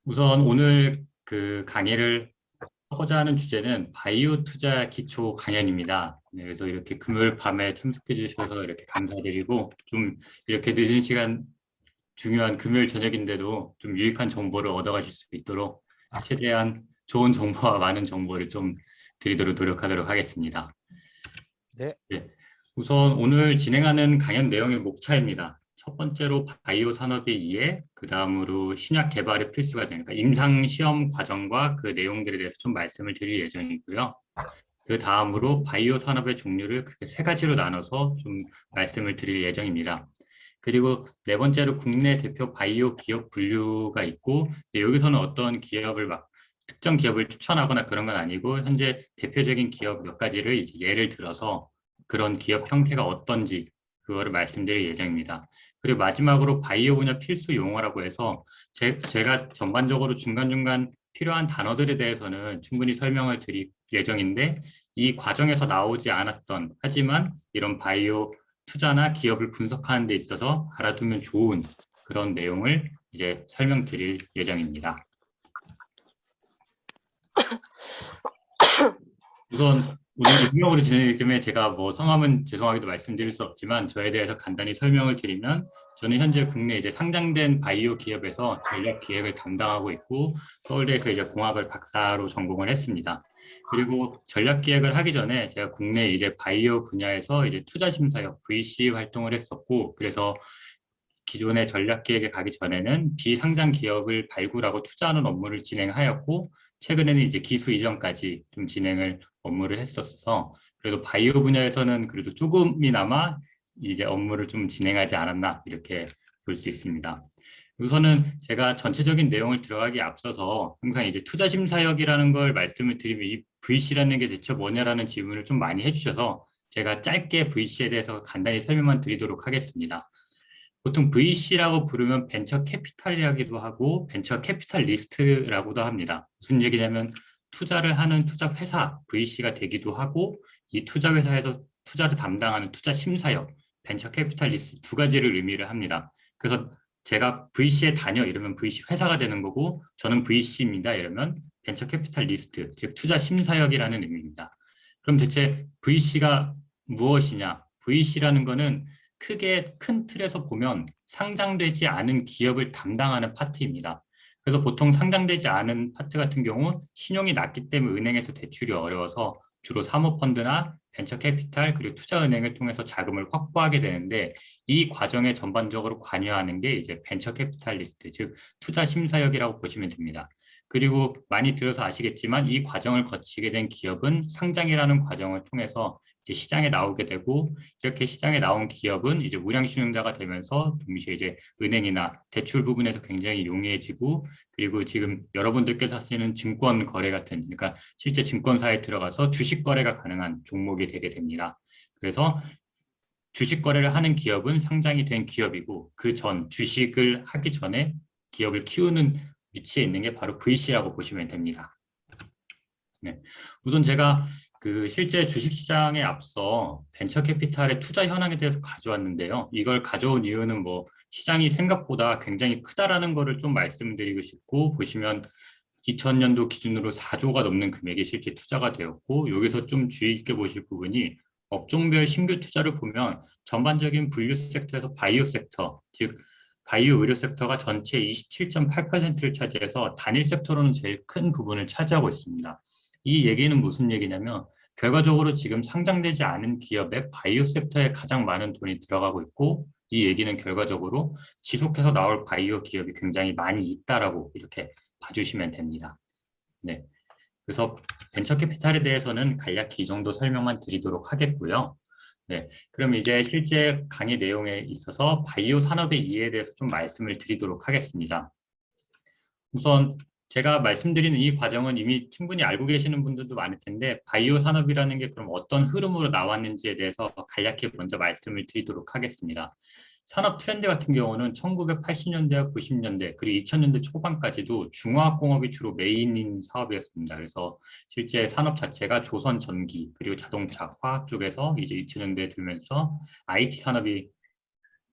우선 오늘 그 강의를 하고자 하는 주제는 바이오 투자 기초 강연입니다. 네, 그래서 이렇게 금요일 밤에 참석해 주셔서 이렇게 감사드리고 좀 이렇게 늦은 시간 중요한 금요일 저녁인데도 좀 유익한 정보를 얻어가실 수 있도록 최대한 좋은 정보와 많은 정보를 좀 드리도록 노력하도록 하겠습니다. 네, 네, 우선 오늘 진행하는 강연 내용의 목차입니다. 첫 번째로 바이오 산업의 이해, 그 다음으로 신약 개발의 필수 과정, 그러니까 임상 시험 과정과 그 내용들에 대해서 좀 말씀을 드릴 예정이고요. 그 다음으로 바이오 산업의 종류를 크게 세 가지로 나눠서 좀 말씀을 드릴 예정입니다. 그리고 네 번째로 국내 대표 바이오 기업 분류가 있고, 여기서는 어떤 기업을 막 특정 기업을 추천하거나 그런 건 아니고 현재 대표적인 기업 몇 가지를 이제 예를 들어서 그런 기업 형태가 어떤지 그거를 말씀드릴 예정입니다. 그리고 마지막으로 바이오 분야 필수 용어라고 해서 제가 전반적으로 중간중간 필요한 단어들에 대해서는 충분히 설명을 드릴 예정인데 이 과정에서 나오지 않았던 하지만 이런 바이오 투자나 기업을 분석하는 데 있어서 알아두면 좋은 그런 내용을 이제 설명드릴 예정입니다. 우선 오늘 익명으로 진행되기 때문에 제가 뭐 성함은 죄송하게도 말씀드릴 수 없지만 저에 대해서 간단히 설명을 드리면 저는 현재 국내 이제 상장된 바이오 기업에서 전략 기획을 담당하고 있고 서울대에서 이제 공학을 박사로 전공을 했습니다. 그리고 전략 기획을 하기 전에 제가 국내 이제 바이오 분야에서 이제 투자 심사역 VC 활동을 했었고 그래서 기존의 전략 기획에 가기 전에는 비상장 기업을 발굴하고 투자하는 업무를 진행하였고 최근에는 이제 기술 이전까지 좀 진행을 업무를 했었어서 그래도 바이오 분야에서는 그래도 조금이나마 이제 업무를 좀 진행하지 않았나 이렇게 볼 수 있습니다. 우선은 제가 전체적인 내용을 들어가기 앞서서 항상 이제 투자 심사역이라는 걸 말씀을 드리면 이 VC라는 게 대체 뭐냐라는 질문을 좀 많이 해주셔서 제가 짧게 VC에 대해서 간단히 설명만 드리도록 하겠습니다. 보통 VC라고 부르면 벤처 캐피탈이라기도 하고 벤처 캐피탈리스트라고도 합니다. 무슨 얘기냐면 투자를 하는 투자 회사 VC가 되기도 하고 이 투자 회사에서 투자를 담당하는 투자 심사역 벤처 캐피탈리스트 두 가지를 의미를 합니다. 그래서 제가 VC에 다녀 이러면 VC 회사가 되는 거고 저는 VC입니다 이러면 벤처 캐피탈리스트 즉 투자 심사역이라는 의미입니다. 그럼 대체 VC가 무엇이냐? VC라는 거는 크게 큰 틀에서 보면 상장되지 않은 기업을 담당하는 파트입니다. 그래서 보통 상장되지 않은 파트 같은 경우 신용이 낮기 때문에 은행에서 대출이 어려워서 주로 사모펀드나 벤처 캐피탈 그리고 투자은행을 통해서 자금을 확보하게 되는데 이 과정에 전반적으로 관여하는 게 이제 벤처 캐피탈리스트 즉 투자 심사역이라고 보시면 됩니다. 그리고 많이 들어서 아시겠지만 이 과정을 거치게 된 기업은 상장이라는 과정을 통해서 이제 시장에 나오게 되고 이렇게 시장에 나온 기업은 이제 우량신용자가 되면서 동시에 이제 은행이나 대출 부분에서 굉장히 용이해지고 그리고 지금 여러분들께서 하시는 증권 거래 같은 그러니까 실제 증권사에 들어가서 주식 거래가 가능한 종목이 되게 됩니다. 그래서 주식 거래를 하는 기업은 상장이 된 기업이고 그 전 주식을 하기 전에 기업을 키우는 위치에 있는 게 바로 VC라고 보시면 됩니다. 네. 우선 제가 그 실제 주식시장에 앞서 벤처 캐피탈의 투자 현황에 대해서 가져왔는데요. 이걸 가져온 이유는 뭐 시장이 생각보다 굉장히 크다라는 거를 좀 말씀드리고 싶고 보시면 2000년도 기준으로 4조가 넘는 금액이 실제 투자가 되었고 여기서 좀 주의 있게 보실 부분이 업종별 신규 투자를 보면 전반적인 분류 섹터에서 바이오 섹터, 즉 바이오 의료 섹터가 전체 27.8%를 차지해서 단일 섹터로는 제일 큰 부분을 차지하고 있습니다. 이 얘기는 무슨 얘기냐면 결과적으로 지금 상장되지 않은 기업의 바이오 섹터에 가장 많은 돈이 들어가고 있고 이 얘기는 결과적으로 지속해서 나올 바이오 기업이 굉장히 많이 있다라고 이렇게 봐주시면 됩니다. 네. 그래서 벤처 캐피탈에 대해서는 간략히 이 정도 설명만 드리도록 하겠고요. 네. 그럼 이제 실제 강의 내용에 있어서 바이오 산업의 이해에 대해서 좀 말씀을 드리도록 하겠습니다. 우선 제가 말씀드리는 이 과정은 이미 충분히 알고 계시는 분들도 많을 텐데 바이오 산업이라는 게 그럼 어떤 흐름으로 나왔는지에 대해서 간략히 먼저 말씀을 드리도록 하겠습니다. 산업 트렌드 같은 경우는 1980년대와 90년대 그리고 2000년대 초반까지도 중화학공업이 주로 메인인 사업이었습니다. 그래서 실제 산업 자체가 조선 전기 그리고 자동차 화학 쪽에서 이제 2000년대에 들면서 IT 산업이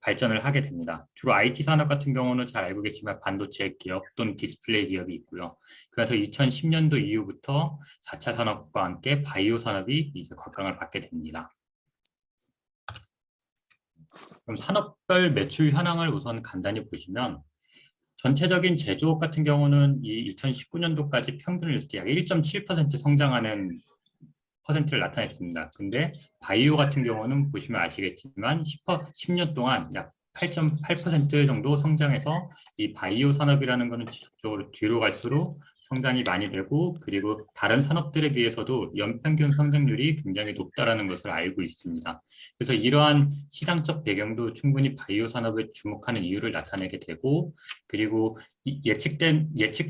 발전을 하게 됩니다. 주로 IT 산업 같은 경우는 잘 알고 계시지만 반도체 기업 또는 디스플레이 기업이 있고요. 그래서 2010년도 이후부터 4차 산업과 함께 바이오 산업이 이제 곽강을 받게 됩니다. 그럼 산업별 매출 현황을 우선 간단히 보시면 전체적인 제조업 같은 경우는 이 2019년도까지 평균을 약 1.7% 성장하는 퍼센트를 나타냈습니다. 근데 바이오 같은 경우는 보시면 아시겠지만 10년 동안 약 8.8% 정도 성장해서 이 바이오 산업이라는 것은 지속적으로 뒤로 갈수록 성장이 많이 되고 그리고 다른 산업들에 비해서도 연평균 성장률이 굉장히 높다라는 것을 알고 있습니다. 그래서 이러한 시장적 배경도 충분히 바이오 산업에 주목하는 이유를 나타내게 되고 그리고 예측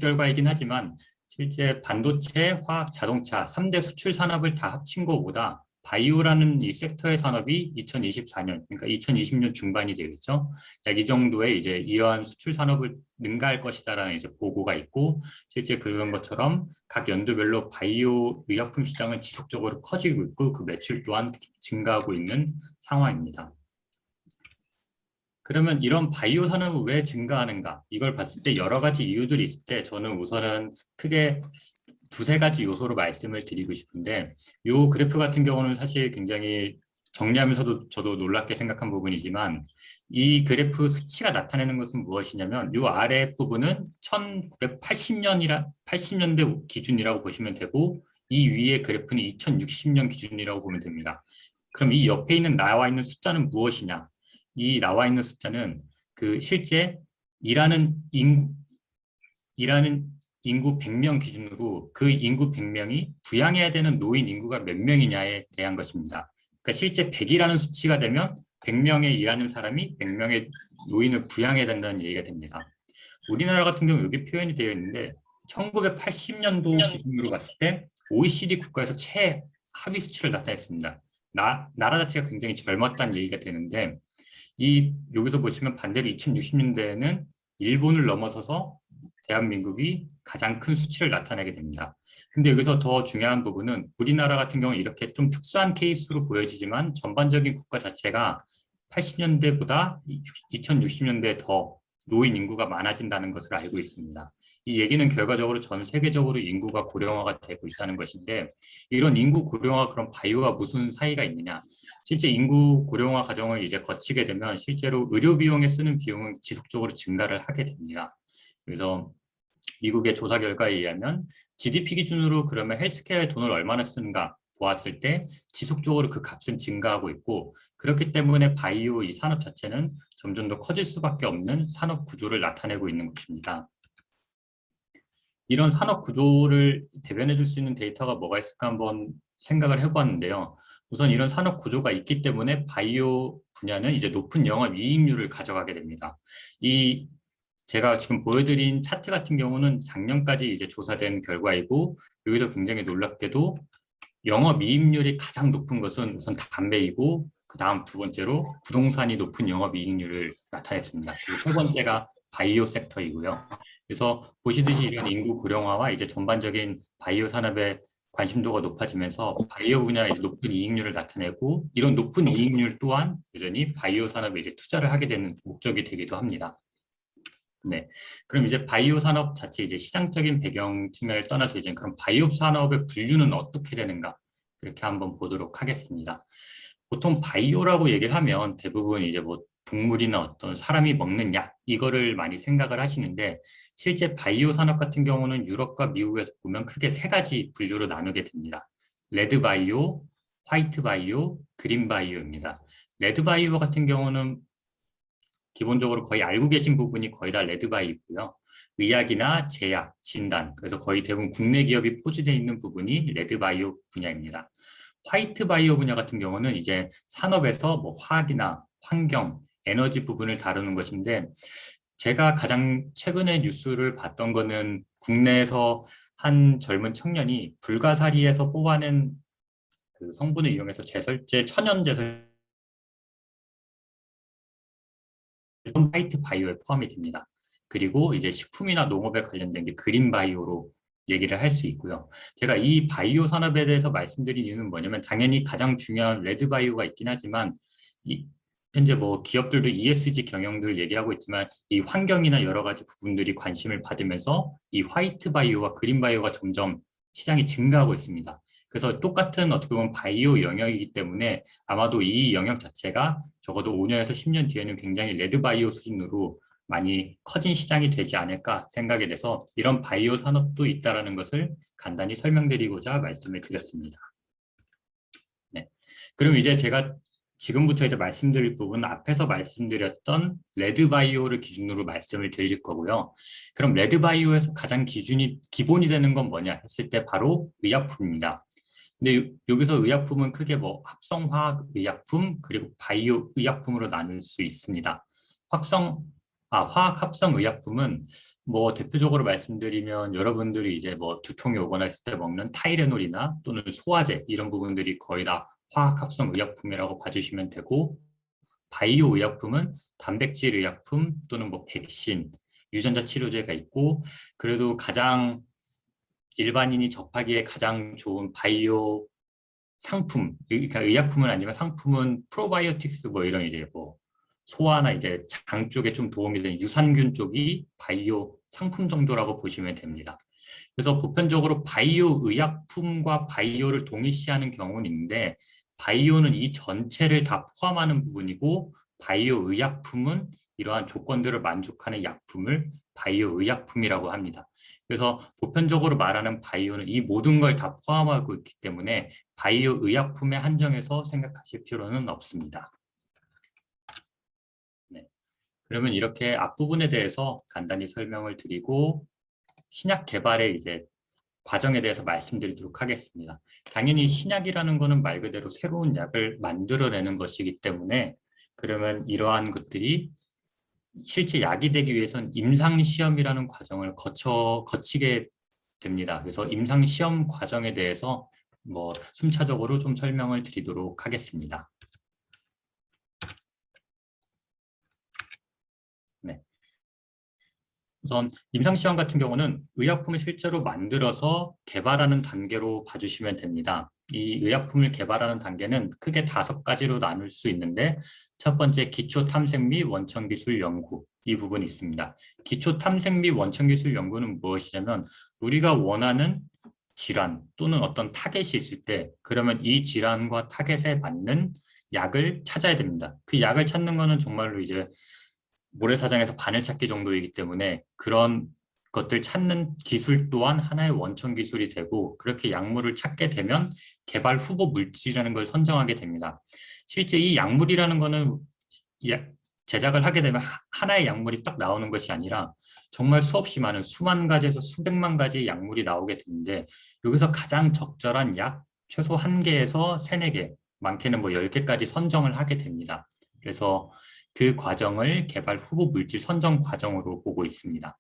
결과이긴 하지만 실제 반도체, 화학, 자동차 3대 수출 산업을 다 합친 것보다 바이오라는 이 섹터의 산업이 2024년, 그러니까 2020년 중반이 되겠죠. 약 이 정도의 이제 이러한 수출 산업을 능가할 것이다라는 이제 보고가 있고, 실제 그런 것처럼 각 연도별로 바이오 의약품 시장은 지속적으로 커지고 있고, 그 매출 또한 증가하고 있는 상황입니다. 그러면 이런 바이오 산업은 왜 증가하는가? 이걸 봤을 때 여러 가지 이유들이 있을 때 저는 우선은 크게 두세 가지 요소로 말씀을 드리고 싶은데 이 그래프 같은 경우는 사실 굉장히 정리하면서도 저도 놀랍게 생각한 부분이지만 이 그래프 수치가 나타내는 것은 무엇이냐면 이 아래 부분은 80년대 기준이라고 보시면 되고 이 위의 그래프는 2060년 기준이라고 보면 됩니다. 그럼 이 옆에 있는 나와 있는 숫자는 무엇이냐? 이 나와 있는 숫자는 그 실제 일하는 인구 100명 기준으로 그 인구 100명이 부양해야 되는 노인 인구가 몇 명이냐에 대한 것입니다. 그러니까 실제 100이라는 수치가 되면 100명의 일하는 사람이 100명의 노인을 부양해야 된다는 얘기가 됩니다. 우리나라 같은 경우 여기 표현이 되어 있는데 1980년도 기준으로 봤을 때 OECD 국가에서 최하위 수치를 나타냈습니다. 나라 자체가 굉장히 젊었다는 얘기가 되는데 여기서 보시면 반대로 2060년대에는 일본을 넘어서서 대한민국이 가장 큰 수치를 나타내게 됩니다. 근데 여기서 더 중요한 부분은 우리나라 같은 경우 이렇게 좀 특수한 케이스로 보여지지만 전반적인 국가 자체가 80년대보다 2060년대에 더 노인 인구가 많아진다는 것을 알고 있습니다. 이 얘기는 결과적으로 전 세계적으로 인구가 고령화가 되고 있다는 것인데 이런 인구 고령화 그럼 바이오와 무슨 사이가 있느냐? 실제 인구 고령화 과정을 이제 거치게 되면 실제로 의료 비용에 쓰는 비용은 지속적으로 증가를 하게 됩니다. 그래서 미국의 조사 결과에 의하면 GDP 기준으로 그러면 헬스케어에 돈을 얼마나 쓰는가 보았을 때 지속적으로 그 값은 증가하고 있고 그렇기 때문에 바이오 이 산업 자체는 점점 더 커질 수밖에 없는 산업 구조를 나타내고 있는 것입니다. 이런 산업 구조를 대변해 줄 수 있는 데이터가 뭐가 있을까 한번 생각을 해보았는데요. 우선 이런 산업 구조가 있기 때문에 바이오 분야는 이제 높은 영업 이익률을 가져가게 됩니다. 제가 지금 보여드린 차트 같은 경우는 작년까지 이제 조사된 결과이고 여기도 굉장히 놀랍게도 영업이익률이 가장 높은 것은 우선 담배이고 그 다음 두 번째로 부동산이 높은 영업이익률을 나타냈습니다. 그리고 세 번째가 바이오 섹터이고요. 그래서 보시듯이 이런 인구 고령화와 이제 전반적인 바이오 산업의 관심도가 높아지면서 바이오 분야에 높은 이익률을 나타내고 이런 높은 이익률 또한 여전히 바이오 산업에 이제 투자를 하게 되는 목적이 되기도 합니다. 네. 그럼 이제 바이오 산업 자체 이제 시장적인 배경 측면을 떠나서 이제 그럼 바이오 산업의 분류는 어떻게 되는가? 이렇게 한번 보도록 하겠습니다. 보통 바이오라고 얘기를 하면 대부분 이제 뭐 동물이나 어떤 사람이 먹는 약 이거를 많이 생각을 하시는데 실제 바이오 산업 같은 경우는 유럽과 미국에서 보면 크게 세 가지 분류로 나누게 됩니다. 레드 바이오, 화이트 바이오, 그린 바이오입니다. 레드 바이오 같은 경우는 기본적으로 거의 알고 계신 부분이 거의 다 레드바이고요. 의학이나 제약, 진단, 그래서 거의 대부분 국내 기업이 포진되어 있는 부분이 레드바이오 분야입니다. 화이트바이오 분야 같은 경우는 이제 산업에서 뭐 화학이나 환경, 에너지 부분을 다루는 것인데 제가 가장 최근에 뉴스를 봤던 거는 국내에서 한 젊은 청년이 불가사리에서 뽑아낸 그 성분을 이용해서 천연 제설 화이트 바이오에 포함이 됩니다. 그리고 이제 식품이나 농업에 관련된 게 그린 바이오로 얘기를 할 수 있고요. 제가 이 바이오 산업에 대해서 말씀드린 이유는 뭐냐면 당연히 가장 중요한 레드 바이오가 있긴 하지만 현재 뭐 기업들도 ESG 경영들 얘기하고 있지만 이 환경이나 여러 가지 부분들이 관심을 받으면서 이 화이트 바이오와 그린 바이오가 점점 시장이 증가하고 있습니다. 그래서 똑같은 어떻게 보면 바이오 영역이기 때문에 아마도 이 영역 자체가 적어도 5년에서 10년 뒤에는 굉장히 레드 바이오 수준으로 많이 커진 시장이 되지 않을까 생각이 돼서 이런 바이오 산업도 있다라는 것을 간단히 설명드리고자 말씀을 드렸습니다. 네. 그럼 이제 제가 지금부터 이제 말씀드릴 부분은 앞에서 말씀드렸던 레드바이오를 기준으로 말씀을 드릴 거고요. 그럼 레드바이오에서 가장 기본이 되는 건 뭐냐 했을 때 바로 의약품입니다. 근데 여기서 의약품은 크게 뭐 합성화학 의약품 그리고 바이오 의약품으로 나눌 수 있습니다. 화학 합성 의약품은 뭐 대표적으로 말씀드리면 여러분들이 이제 뭐 두통이 오거나 했을 때 먹는 타이레놀이나 또는 소화제 이런 부분들이 거의 다 화학 합성 의약품이라고 봐주시면 되고, 바이오 의약품은 단백질 의약품 또는 뭐 백신, 유전자 치료제가 있고, 그래도 가장 일반인이 접하기에 가장 좋은 바이오 상품, 그러니까 의약품은 아니지만 상품은 프로바이오틱스 뭐 이런 이제 뭐 소화나 이제 장 쪽에 좀 도움이 되는 유산균 쪽이 바이오 상품 정도라고 보시면 됩니다. 그래서 보편적으로 바이오 의약품과 바이오를 동일시하는 경우는 있는데, 바이오는 이 전체를 다 포함하는 부분이고 바이오 의약품은 이러한 조건들을 만족하는 약품을 바이오 의약품이라고 합니다. 그래서 보편적으로 말하는 바이오는 이 모든 걸 다 포함하고 있기 때문에 바이오 의약품에 한정해서 생각하실 필요는 없습니다. 네. 그러면 이렇게 앞부분에 대해서 간단히 설명을 드리고 신약 개발의 이제 과정에 대해서 말씀드리도록 하겠습니다. 당연히 신약이라는 것은 말 그대로 새로운 약을 만들어내는 것이기 때문에 그러면 이러한 것들이 실제 약이 되기 위해서는 임상시험이라는 과정을 거치게 됩니다. 그래서 임상시험 과정에 대해서 뭐 순차적으로 좀 설명을 드리도록 하겠습니다. 네. 우선 임상시험 같은 경우는 의약품을 실제로 만들어서 개발하는 단계로 봐주시면 됩니다. 이 의약품을 개발하는 단계는 크게 5가지로 나눌 수 있는데, 첫 번째 기초 탐색 및 원천기술 연구, 이 부분이 있습니다. 기초 탐색 및 원천기술 연구는 무엇이냐면 우리가 원하는 질환 또는 어떤 타겟이 있을 때 그러면 이 질환과 타겟에 맞는 약을 찾아야 됩니다. 그 약을 찾는 거는 정말로 이제 모래사장에서 바늘 찾기 정도이기 때문에 그런 것들 찾는 기술 또한 하나의 원천 기술이 되고, 그렇게 약물을 찾게 되면 개발 후보 물질이라는 걸 선정하게 됩니다. 실제 이 약물이라는 거는 제작을 하게 되면 하나의 약물이 딱 나오는 것이 아니라 정말 수없이 많은 수만 가지에서 수백만 가지의 약물이 나오게 되는데, 여기서 가장 적절한 약 최소 1개에서 3, 4개, 많게는 뭐 10개까지 선정을 하게 됩니다. 그래서 그 과정을 개발 후보 물질 선정 과정으로 보고 있습니다.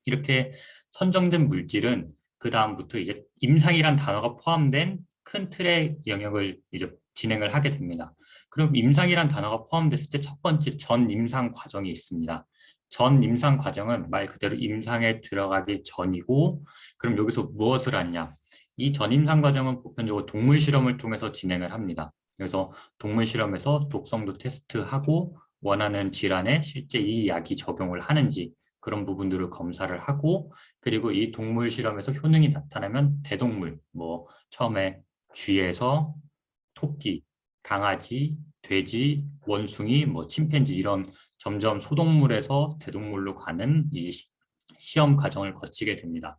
이렇게 선정된 물질은 그 다음부터 이제 임상이란 단어가 포함된 큰 틀의 영역을 이제 진행을 하게 됩니다. 그럼 임상이란 단어가 포함됐을 때 첫 번째 전 임상 과정이 있습니다. 전 임상 과정은 말 그대로 임상에 들어가기 전이고, 그럼 여기서 무엇을 하느냐? 이 전 임상 과정은 보편적으로 동물 실험을 통해서 진행을 합니다. 그래서 동물 실험에서 독성도 테스트하고 원하는 질환에 실제 이 약이 적용을 하는지 그런 부분들을 검사를 하고, 그리고 이 동물 실험에서 효능이 나타나면 대동물, 뭐 처음에 쥐에서 토끼, 강아지, 돼지, 원숭이, 뭐 침팬지 이런 점점 소동물에서 대동물로 가는 이 시험 과정을 거치게 됩니다.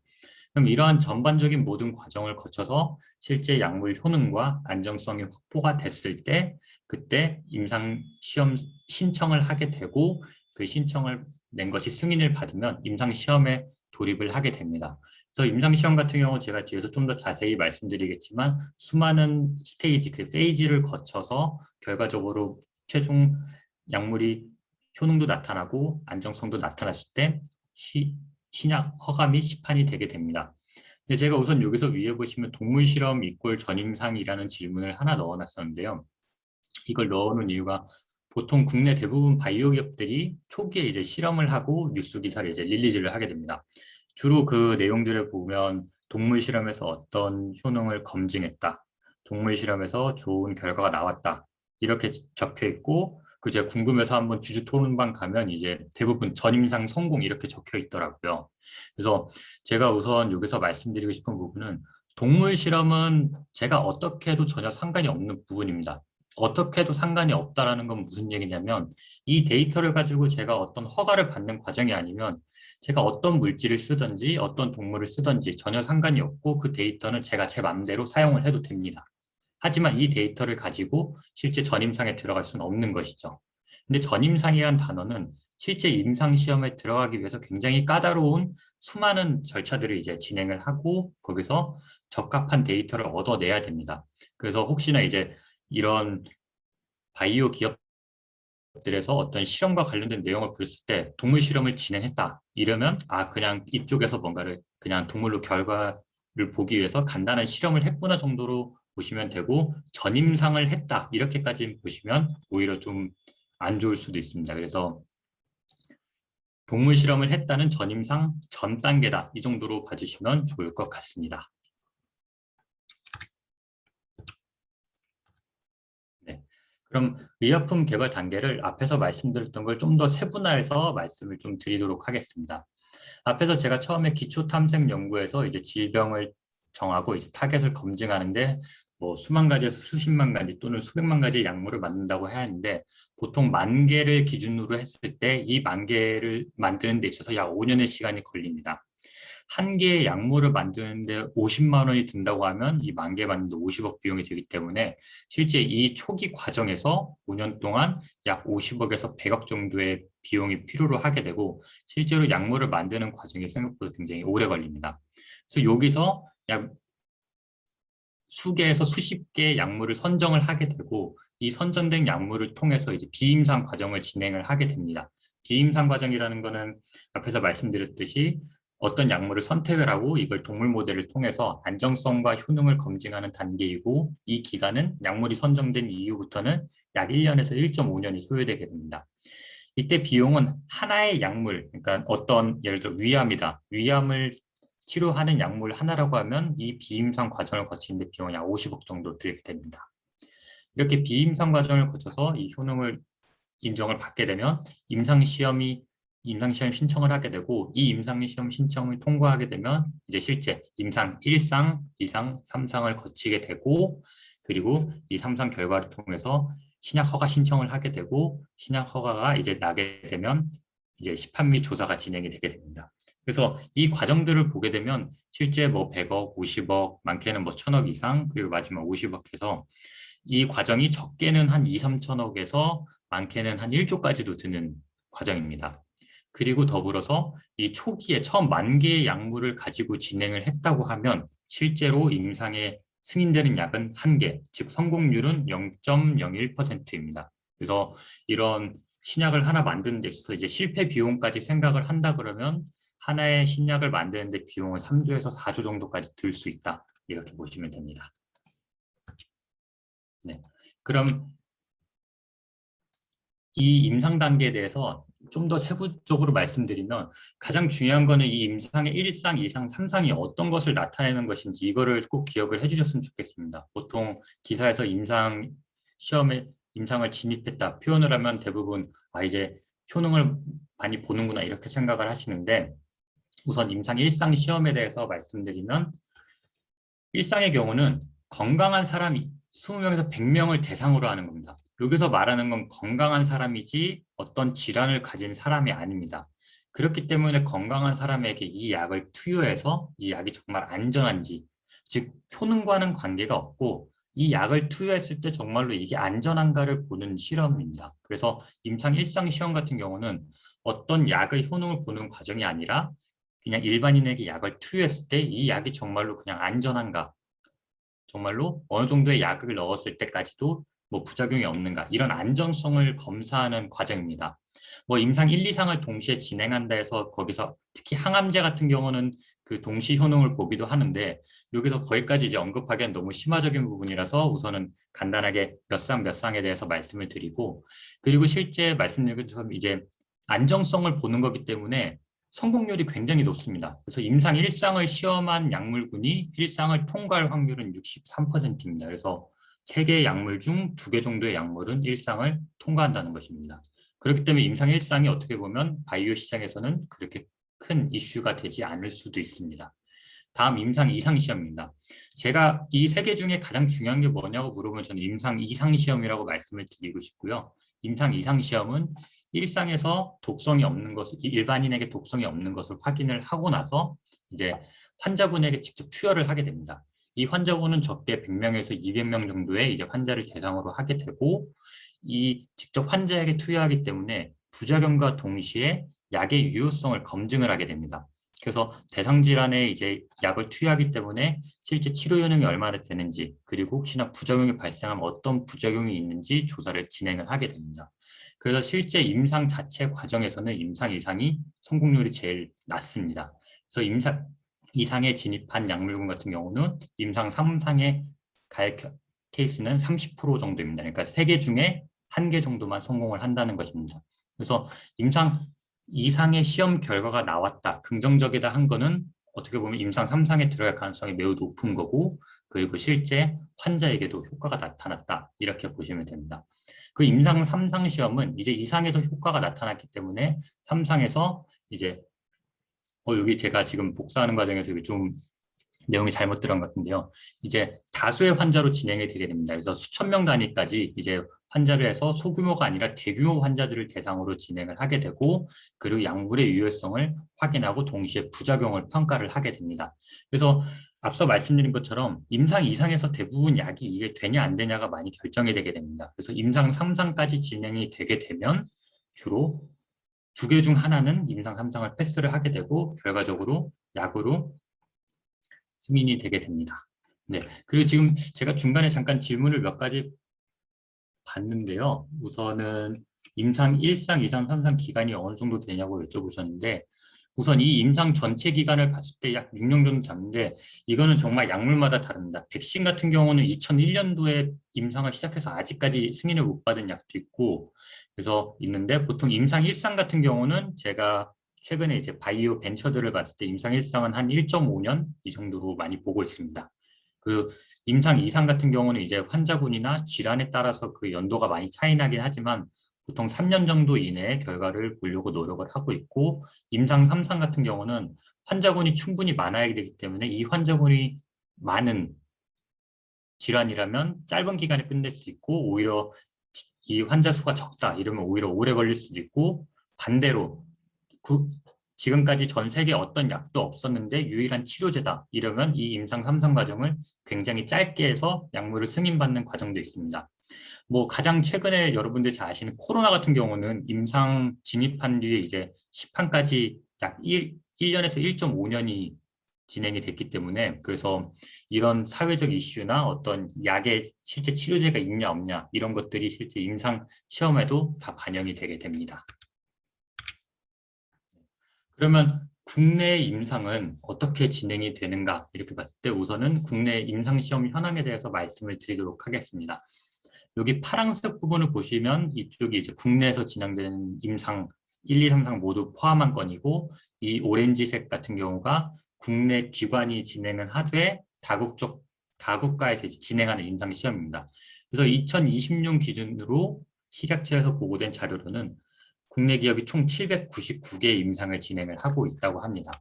그럼 이러한 전반적인 모든 과정을 거쳐서 실제 약물 효능과 안정성이 확보가 됐을 때 그때 임상 시험 신청을 하게 되고, 그 신청을 낸 것이 승인을 받으면 임상 시험에 돌입을 하게 됩니다. 그래서 임상 시험 같은 경우 제가 뒤에서 좀 더 자세히 말씀드리겠지만 수많은 스테이지, 그 페이지를 거쳐서 결과적으로 최종 약물이 효능도 나타나고 안정성도 나타났을 때 신약 허가 및 시판이 되게 됩니다. 근데 제가 우선 여기서 위에 보시면 동물 실험 이꼴 전임상이라는 질문을 하나 넣어놨었는데요. 이걸 넣어놓은 이유가 보통 국내 대부분 바이오 기업들이 초기에 이제 실험을 하고 뉴스 기사를 이제 릴리즈를 하게 됩니다. 주로 그 내용들을 보면 동물 실험에서 어떤 효능을 검증했다, 동물 실험에서 좋은 결과가 나왔다 이렇게 적혀 있고, 그 제가 궁금해서 한번 주주 토론방 가면 이제 대부분 전임상 성공 이렇게 적혀 있더라고요. 그래서 제가 우선 여기서 말씀드리고 싶은 부분은 동물 실험은 제가 어떻게 해도 전혀 상관이 없는 부분입니다. 어떻게 해도 상관이 없다라는 건 무슨 얘기냐면 이 데이터를 가지고 제가 어떤 허가를 받는 과정이 아니면 제가 어떤 물질을 쓰든지 어떤 동물을 쓰든지 전혀 상관이 없고 그 데이터는 제가 제 마음대로 사용을 해도 됩니다. 하지만 이 데이터를 가지고 실제 전임상에 들어갈 수는 없는 것이죠. 근데 전임상이라는 단어는 실제 임상 시험에 들어가기 위해서 굉장히 까다로운 수많은 절차들을 이제 진행을 하고 거기서 적합한 데이터를 얻어내야 됩니다. 그래서 혹시나 이제 이런 바이오 기업들에서 어떤 실험과 관련된 내용을 보였을 때 동물 실험을 진행했다 이러면 그냥 이쪽에서 뭔가를 그냥 동물로 결과를 보기 위해서 간단한 실험을 했구나 정도로 보시면 되고 전임상을 했다 이렇게까지 보시면 오히려 좀 안 좋을 수도 있습니다. 그래서 동물 실험을 했다는 전임상 전 단계다 이 정도로 봐주시면 좋을 것 같습니다. 네. 그럼 의약품 개발 단계를 앞에서 말씀드렸던 걸 좀 더 세분화해서 말씀을 좀 드리도록 하겠습니다. 앞에서 제가 처음에 기초 탐색 연구에서 이제 질병을 정하고 이제 타겟을 검증하는데 뭐 수만 가지에서 수십만 가지 또는 수백만 가지 약물을 만든다고 해야 하는데 보통 만 개를 기준으로 했을 때 이 만 개를 만드는 데 있어서 약 5년의 시간이 걸립니다. 한 개의 약물을 만드는데 50만 원이 든다고 하면 이 만 개 만드는데 50억 비용이 되기 때문에 실제 이 초기 과정에서 5년 동안 약 50억에서 100억 정도의 비용이 필요로 하게 되고 실제로 약물을 만드는 과정이 생각보다 굉장히 오래 걸립니다. 그래서 여기서 약 수개에서 수십 개의 약물을 선정을 하게 되고 이 선정된 약물을 통해서 이제 비임상 과정을 진행을 하게 됩니다. 비임상 과정이라는 거는 앞에서 말씀드렸듯이 어떤 약물을 선택을 하고 이걸 동물 모델을 통해서 안정성과 효능을 검증하는 단계이고 이 기간은 약물이 선정된 이후부터는 약 1년에서 1.5년이 소요되게 됩니다. 이때 비용은 하나의 약물, 그러니까 어떤 예를 들어 위암이다. 위암을 치료하는 약물 하나라고 하면 이 비임상 과정을 거치는데 비용이 약 50억 정도 들게 됩니다. 이렇게 비임상 과정을 거쳐서 이 효능을 인정을 받게 되면 임상시험 신청을 하게 되고 이 임상시험 신청을 통과하게 되면 이제 실제 임상 1상, 2상, 3상을 거치게 되고 그리고 이 3상 결과를 통해서 신약 허가 신청을 하게 되고 신약 허가가 이제 나게 되면 이제 시판 및 조사가 진행이 되게 됩니다. 그래서 이 과정들을 보게 되면 실제 뭐 100억, 50억, 많게는 뭐 1000억 이상 그리고 마지막 50억 해서 이 과정이 적게는 한 2, 3천억에서 많게는 한 1조까지도 드는 과정입니다. 그리고 더불어서 이 초기에 처음 만 개의 약물을 가지고 진행을 했다고 하면 실제로 임상에 승인되는 약은 한 개, 즉 성공률은 0.01%입니다. 그래서 이런 신약을 하나 만드는 데 있어서 이제 실패 비용까지 생각을 한다 그러면 하나의 신약을 만드는 데 비용은 3조에서 4조 정도까지 들 수 있다. 이렇게 보시면 됩니다. 네. 그럼 이 임상 단계에 대해서 좀 더 세부적으로 말씀드리면 가장 중요한 거는 이 임상의 1상, 2상, 3상이 어떤 것을 나타내는 것인지 이거를 꼭 기억을 해주셨으면 좋겠습니다. 보통 기사에서 임상을 진입했다 표현을 하면 대부분 이제 효능을 많이 보는구나 이렇게 생각을 하시는데 우선 임상 1상 시험에 대해서 말씀드리면 1상의 경우는 건강한 사람이 20명에서 100명을 대상으로 하는 겁니다. 여기서 말하는 건 건강한 사람이지 어떤 질환을 가진 사람이 아닙니다. 그렇기 때문에 건강한 사람에게 이 약을 투여해서 이 약이 정말 안전한지, 즉 효능과는 관계가 없고 이 약을 투여했을 때 정말로 이게 안전한가를 보는 실험입니다. 그래서 임상 1상 시험 같은 경우는 어떤 약의 효능을 보는 과정이 아니라 그냥 일반인에게 약을 투여했을 때 이 약이 정말로 그냥 안전한가, 정말로 어느 정도의 약을 넣었을 때까지도 뭐 부작용이 없는가 이런 안전성을 검사하는 과정입니다. 뭐 임상 1, 2상을 동시에 진행한다 해서 거기서 특히 항암제 같은 경우는 그 동시 효능을 보기도 하는데 여기서 거기까지 이제 언급하기엔 너무 심화적인 부분이라서 우선은 간단하게 몇 상 몇 상에 대해서 말씀을 드리고 그리고 실제 말씀드린 것처럼 이제 안정성을 보는 거기 때문에 성공률이 굉장히 높습니다. 그래서 임상 1상을 시험한 약물군이 1상을 통과할 확률은 63%입니다. 그래서 3개의 약물 중 2개 정도의 약물은 일상을 통과한다는 것입니다. 그렇기 때문에 임상 일상이 어떻게 보면 바이오 시장에서는 그렇게 큰 이슈가 되지 않을 수도 있습니다. 다음 임상 이상 시험입니다. 제가 이 3개 중에 가장 중요한 게 뭐냐고 물어보면 저는 임상 이상 시험이라고 말씀을 드리고 싶고요. 임상 이상 시험은 일상에서 독성이 없는 것을, 일반인에게 독성이 없는 것을 확인을 하고 나서 이제 환자분에게 직접 투여를 하게 됩니다. 이 환자분은 적게 100명에서 200명 정도의 이제 환자를 대상으로 하게 되고, 이 직접 환자에게 투여하기 때문에 부작용과 동시에 약의 유효성을 검증을 하게 됩니다. 그래서 대상 질환에 이제 약을 투여하기 때문에 실제 치료 효능이 얼마나 되는지, 그리고 혹시나 부작용이 발생하면 어떤 부작용이 있는지 조사를 진행을 하게 됩니다. 그래서 실제 임상 자체 과정에서는 임상 이상이 성공률이 제일 낮습니다. 그래서 임상 이상에 진입한 약물군 같은 경우는 임상 3상에 갈 케이스는 30% 정도입니다. 그러니까 3개 중에 1개 정도만 성공을 한다는 것입니다. 그래서 임상 이상의 시험 결과가 나왔다, 긍정적이다 한 거는 어떻게 보면 임상 3상에 들어갈 가능성이 매우 높은 거고, 그리고 실제 환자에게도 효과가 나타났다, 이렇게 보시면 됩니다. 그 임상 3상 시험은 이제 이상에서 효과가 나타났기 때문에 3상에서 이제 여기 제가 지금 복사하는 과정에서 좀 내용이 잘못 들어간 것 같은데요. 이제 다수의 환자로 진행이 되게 됩니다. 그래서 수천 명 단위까지 이제 환자를 해서 소규모가 아니라 대규모 환자들을 대상으로 진행을 하게 되고, 그리고 약물의 유효성을 확인하고 동시에 부작용을 평가를 하게 됩니다. 그래서 앞서 말씀드린 것처럼 임상 이상에서 대부분 약이 이게 되냐 안 되냐가 많이 결정이 되게 됩니다. 그래서 임상 3상까지 진행이 되게 되면 주로 2개 중 하나는 임상 3상을 패스를 하게 되고 결과적으로 약으로 승인이 되게 됩니다. 네. 그리고 지금 제가 중간에 잠깐 질문을 몇 가지 봤는데요. 우선은 임상 1상, 2상, 3상 기간이 어느 정도 되냐고 여쭤보셨는데, 우선 이 임상 전체 기간을 봤을 때 약 6년 정도 잡는데, 이거는 정말 약물마다 다릅니다. 백신 같은 경우는 2001년도에 임상을 시작해서 아직까지 승인을 못 받은 약도 있고, 그래서 있는데, 보통 임상 1상 같은 경우는 제가 최근에 이제 바이오 벤처들을 봤을 때 임상 1상은 한 1.5년 이 정도로 많이 보고 있습니다. 그 임상 2상 같은 경우는 이제 환자군이나 질환에 따라서 그 연도가 많이 차이 나긴 하지만 보통 3년 정도 이내에 결과를 보려고 노력을 하고 있고, 임상 3상 같은 경우는 환자군이 충분히 많아야 되기 때문에 이 환자군이 많은 질환이라면 짧은 기간에 끝낼 수 있고, 오히려 이 환자 수가 적다 이러면 오히려 오래 걸릴 수도 있고, 반대로 지금까지 전 세계에 어떤 약도 없었는데 유일한 치료제다 이러면 이 임상 3상 과정을 굉장히 짧게 해서 약물을 승인받는 과정도 있습니다. 뭐 가장 최근에 여러분들이 잘 아시는 코로나 같은 경우는 임상 진입한 뒤에 이제 시판까지 약 1년에서 1.5년이 진행이 됐기 때문에, 그래서 이런 사회적 이슈나 어떤 약의 실제 치료제가 있냐 없냐 이런 것들이 실제 임상 시험에도 다 반영이 되게 됩니다. 그러면 국내 임상은 어떻게 진행이 되는가 이렇게 봤을 때 우선은 국내 임상시험 현황에 대해서 말씀을 드리도록 하겠습니다. 여기 파란색 부분을 보시면 이쪽이 이제 국내에서 진행되는 임상 1, 2, 3상 모두 포함한 건이고, 이 오렌지색 같은 경우가 국내 기관이 진행을 하되 다국가에서 이제 진행하는 임상시험입니다. 그래서 2020년 기준으로 식약처에서 보고된 자료로는 국내 기업이 총 799개의 임상을 진행을 하고 있다고 합니다.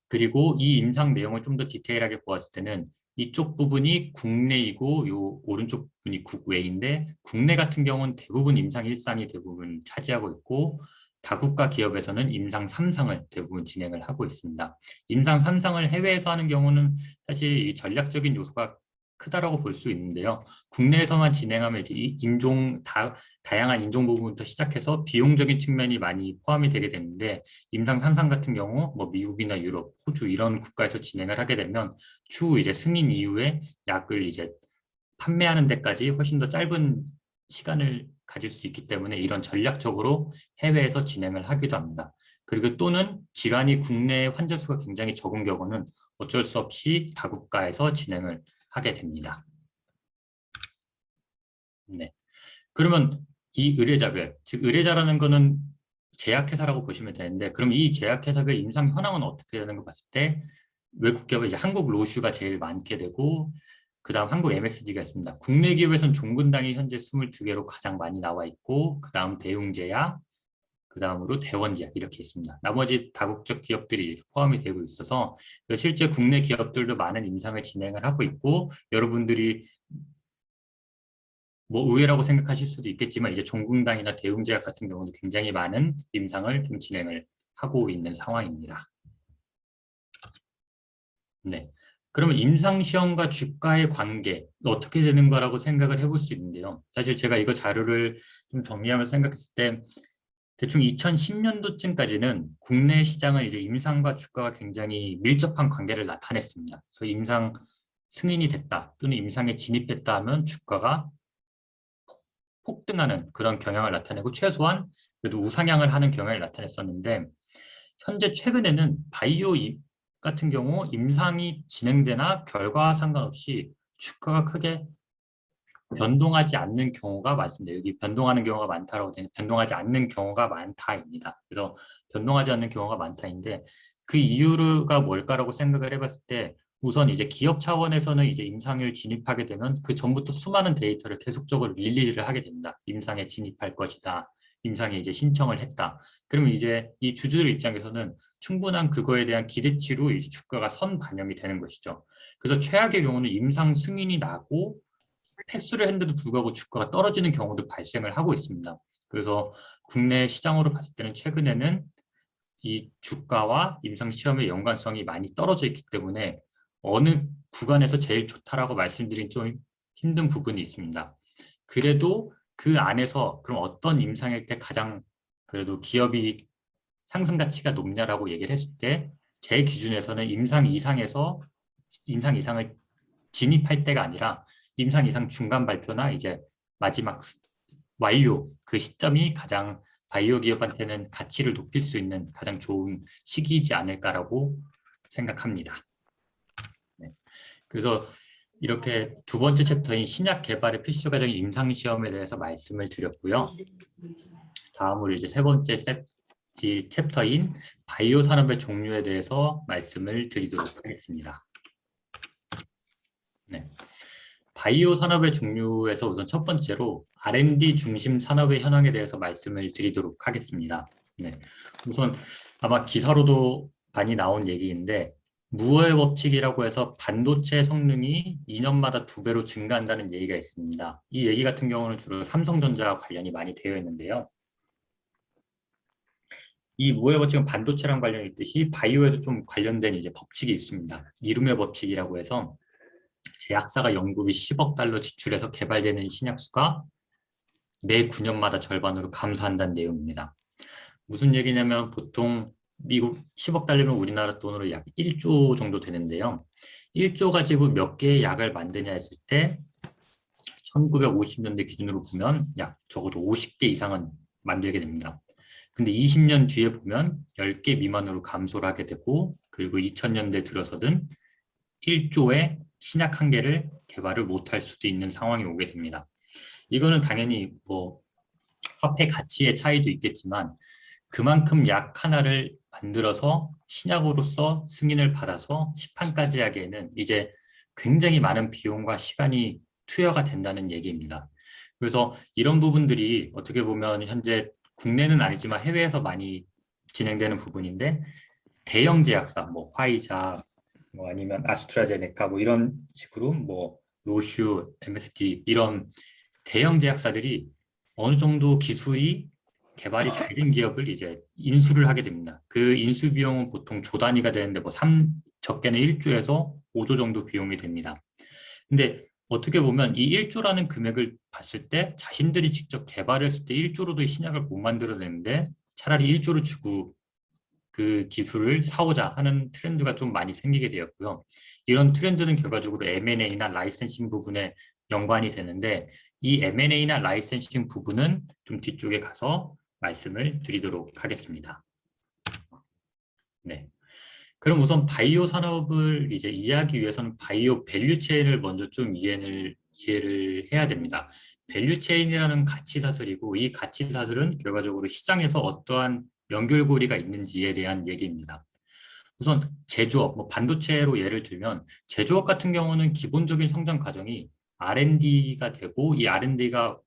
그리고 이 임상 내용을 좀 더 디테일하게 보았을 때는 이쪽 부분이 국내이고 요 오른쪽 부분이 국외인데, 국내 같은 경우는 대부분 임상 1상이 대부분 차지하고 있고, 다국가 기업에서는 임상 3상을 대부분 진행을 하고 있습니다. 임상 3상을 해외에서 하는 경우는 사실 이 전략적인 요소가 크다라고 볼 수 있는데요. 국내에서만 진행하면 이제 다양한 인종 부분부터 시작해서 비용적인 측면이 많이 포함이 되게 되는데, 임상 3상 같은 경우 뭐 미국이나 유럽, 호주 이런 국가에서 진행을 하게 되면 추후 이제 승인 이후에 약을 이제 판매하는 데까지 훨씬 더 짧은 시간을 가질 수 있기 때문에 이런 전략적으로 해외에서 진행을 하기도 합니다. 그리고 또는 질환이 국내 환자 수가 굉장히 적은 경우는 어쩔 수 없이 다국가에서 진행을 하게 됩니다. 네. 그러면 이 의뢰자별, 즉 의뢰자라는 거는 제약회사라고 보시면 되는데, 그럼 이 제약회사별 임상 현황은 어떻게 되는 거 봤을 때 외국 기업은 이제 한국 로슈가 제일 많게 되고, 그다음 한국 MSD가 있습니다. 국내 기업에서는 종근당이 현재 22개로 가장 많이 나와 있고 그다음 대웅제약, 그다음으로 대원제약 이렇게 있습니다. 나머지 다국적 기업들이 포함이 되고 있어서 실제 국내 기업들도 많은 임상을 진행을 하고 있고 여러분들이 뭐 의외라고 생각하실 수도 있겠지만 이제 종근당이나 대웅제약 같은 경우도 굉장히 많은 임상을 좀 진행을 하고 있는 상황입니다. 네. 그러면 임상시험과 주가의 관계 어떻게 되는 거라고 생각을 해볼 수 있는데요. 사실 제가 이거 자료를 좀 정리하면서 생각했을 때 대충 2010년도쯤까지는 국내 시장은 이제 임상과 주가가 굉장히 밀접한 관계를 나타냈습니다. 그래서 임상 승인이 됐다 또는 임상에 진입했다 하면 주가가 폭등하는 그런 경향을 나타내고 최소한 그래도 우상향을 하는 경향을 나타냈었는데 현재 최근에는 바이오 같은 경우 임상이 진행되나 결과와 상관없이 주가가 크게 변동하지 않는 경우가 많습니다. 여기 변동하는 경우가 많다라고 되는 변동하지 않는 경우가 많다입니다. 그래서 변동하지 않는 경우가 많다인데 그 이유가 뭘까라고 생각을 해봤을 때 우선 이제 기업 차원에서는 이제 임상을 진입하게 되면 그 전부터 수많은 데이터를 계속적으로 릴리즈를 하게 됩니다. 임상에 진입할 것이다. 임상에 이제 신청을 했다. 그러면 이제 이 주주들 입장에서는 충분한 그거에 대한 기대치로 이제 주가가 선반영이 되는 것이죠. 그래서 최악의 경우는 임상 승인이 나고 패스를 했는데도 불구하고 주가가 떨어지는 경우도 발생을 하고 있습니다. 그래서 국내 시장으로 봤을 때는 최근에는 이 주가와 임상시험의 연관성이 많이 떨어져 있기 때문에 어느 구간에서 제일 좋다라고 말씀드린 좀 힘든 부분이 있습니다. 그래도 그 안에서 그럼 어떤 임상일 때 가장 그래도 기업이 상승 가치가 높냐라고 얘기를 했을 때 제 기준에서는 임상 이상에서 임상 이상을 진입할 때가 아니라 임상 이상 중간 발표나 이제 마지막 완료 그 시점이 가장 바이오 기업한테는 가치를 높일 수 있는 가장 좋은 시기이지 않을까라고 생각합니다. 네. 그래서 이렇게 두 번째 챕터인 신약 개발의 필수 과정인 임상 시험에 대해서 말씀을 드렸고요. 다음으로 이제 세 번째 이 챕터인 바이오 산업의 종류에 대해서 말씀을 드리도록 하겠습니다. 네. 바이오 산업의 종류에서 우선 첫 번째로 R&D 중심 산업의 현황에 대해서 말씀을 드리도록 하겠습니다. 네. 우선 아마 기사로도 많이 나온 얘기인데 무어의 법칙이라고 해서 반도체 성능이 2년마다 2배로 증가한다는 얘기가 있습니다. 이 얘기 같은 경우는 주로 삼성전자와 관련이 많이 되어 있는데요. 이 무어의 법칙은 반도체랑 관련이 있듯이 바이오에도 좀 관련된 이제 법칙이 있습니다. 이름의 법칙이라고 해서 제약사가 연구비 10억 달러 지출해서 개발되는 신약수가 매 9년마다 절반으로 감소한다는 내용입니다. 무슨 얘기냐면 보통 미국 10억 달러면 우리나라 돈으로 약 1조 정도 되는데요. 1조 가지고 몇 개의 약을 만드냐 했을 때 1950년대 기준으로 보면 약 적어도 50개 이상은 만들게 됩니다. 근데 20년 뒤에 보면 10개 미만으로 감소를 하게 되고 그리고 2000년대 들어서든 1조의 신약 한 개를 개발을 못할 수도 있는 상황이 오게 됩니다. 이거는 당연히 뭐 화폐 가치의 차이도 있겠지만 그만큼 약 하나를 만들어서 신약으로서 승인을 받아서 시판까지 하기에는 이제 굉장히 많은 비용과 시간이 투여가 된다는 얘기입니다. 그래서 이런 부분들이 어떻게 보면 현재 국내는 아니지만 해외에서 많이 진행되는 부분인데 대형 제약사, 뭐 화이자, 뭐 아니면 아스트라제네카 뭐 이런 식으로 뭐 로슈, MSD 이런 대형 제약사들이 어느 정도 기술이 개발이 잘 된 기업을 이제 인수를 하게 됩니다. 그 인수 비용은 보통 조 단위가 되는데 뭐 적게는 1조에서 5조 정도 비용이 됩니다. 근데 어떻게 보면 이 1조라는 금액을 봤을 때 자신들이 직접 개발했을 때 1조로도 신약을 못 만들어내는데 차라리 1조를 주고 그 기술을 사오자 하는 트렌드가 좀 많이 생기게 되었고요. 이런 트렌드는 결과적으로 M&A나 라이센싱 부분에 연관이 되는데 이 M&A나 라이센싱 부분은 좀 뒤쪽에 가서 말씀을 드리도록 하겠습니다. 네. 그럼 우선 바이오 산업을 이제 이해하기 위해서는 바이오 밸류 체인을 먼저 좀 이해를 해야 됩니다. 밸류 체인이라는 가치 사슬이고 이 가치 사슬은 결과적으로 시장에서 어떠한 연결고리가 있는지에 대한 얘기입니다. 우선 제조업, 뭐 반도체로 예를 들면 제조업 같은 경우는 기본적인 성장 과정이 R&D가 되고 이 R&D가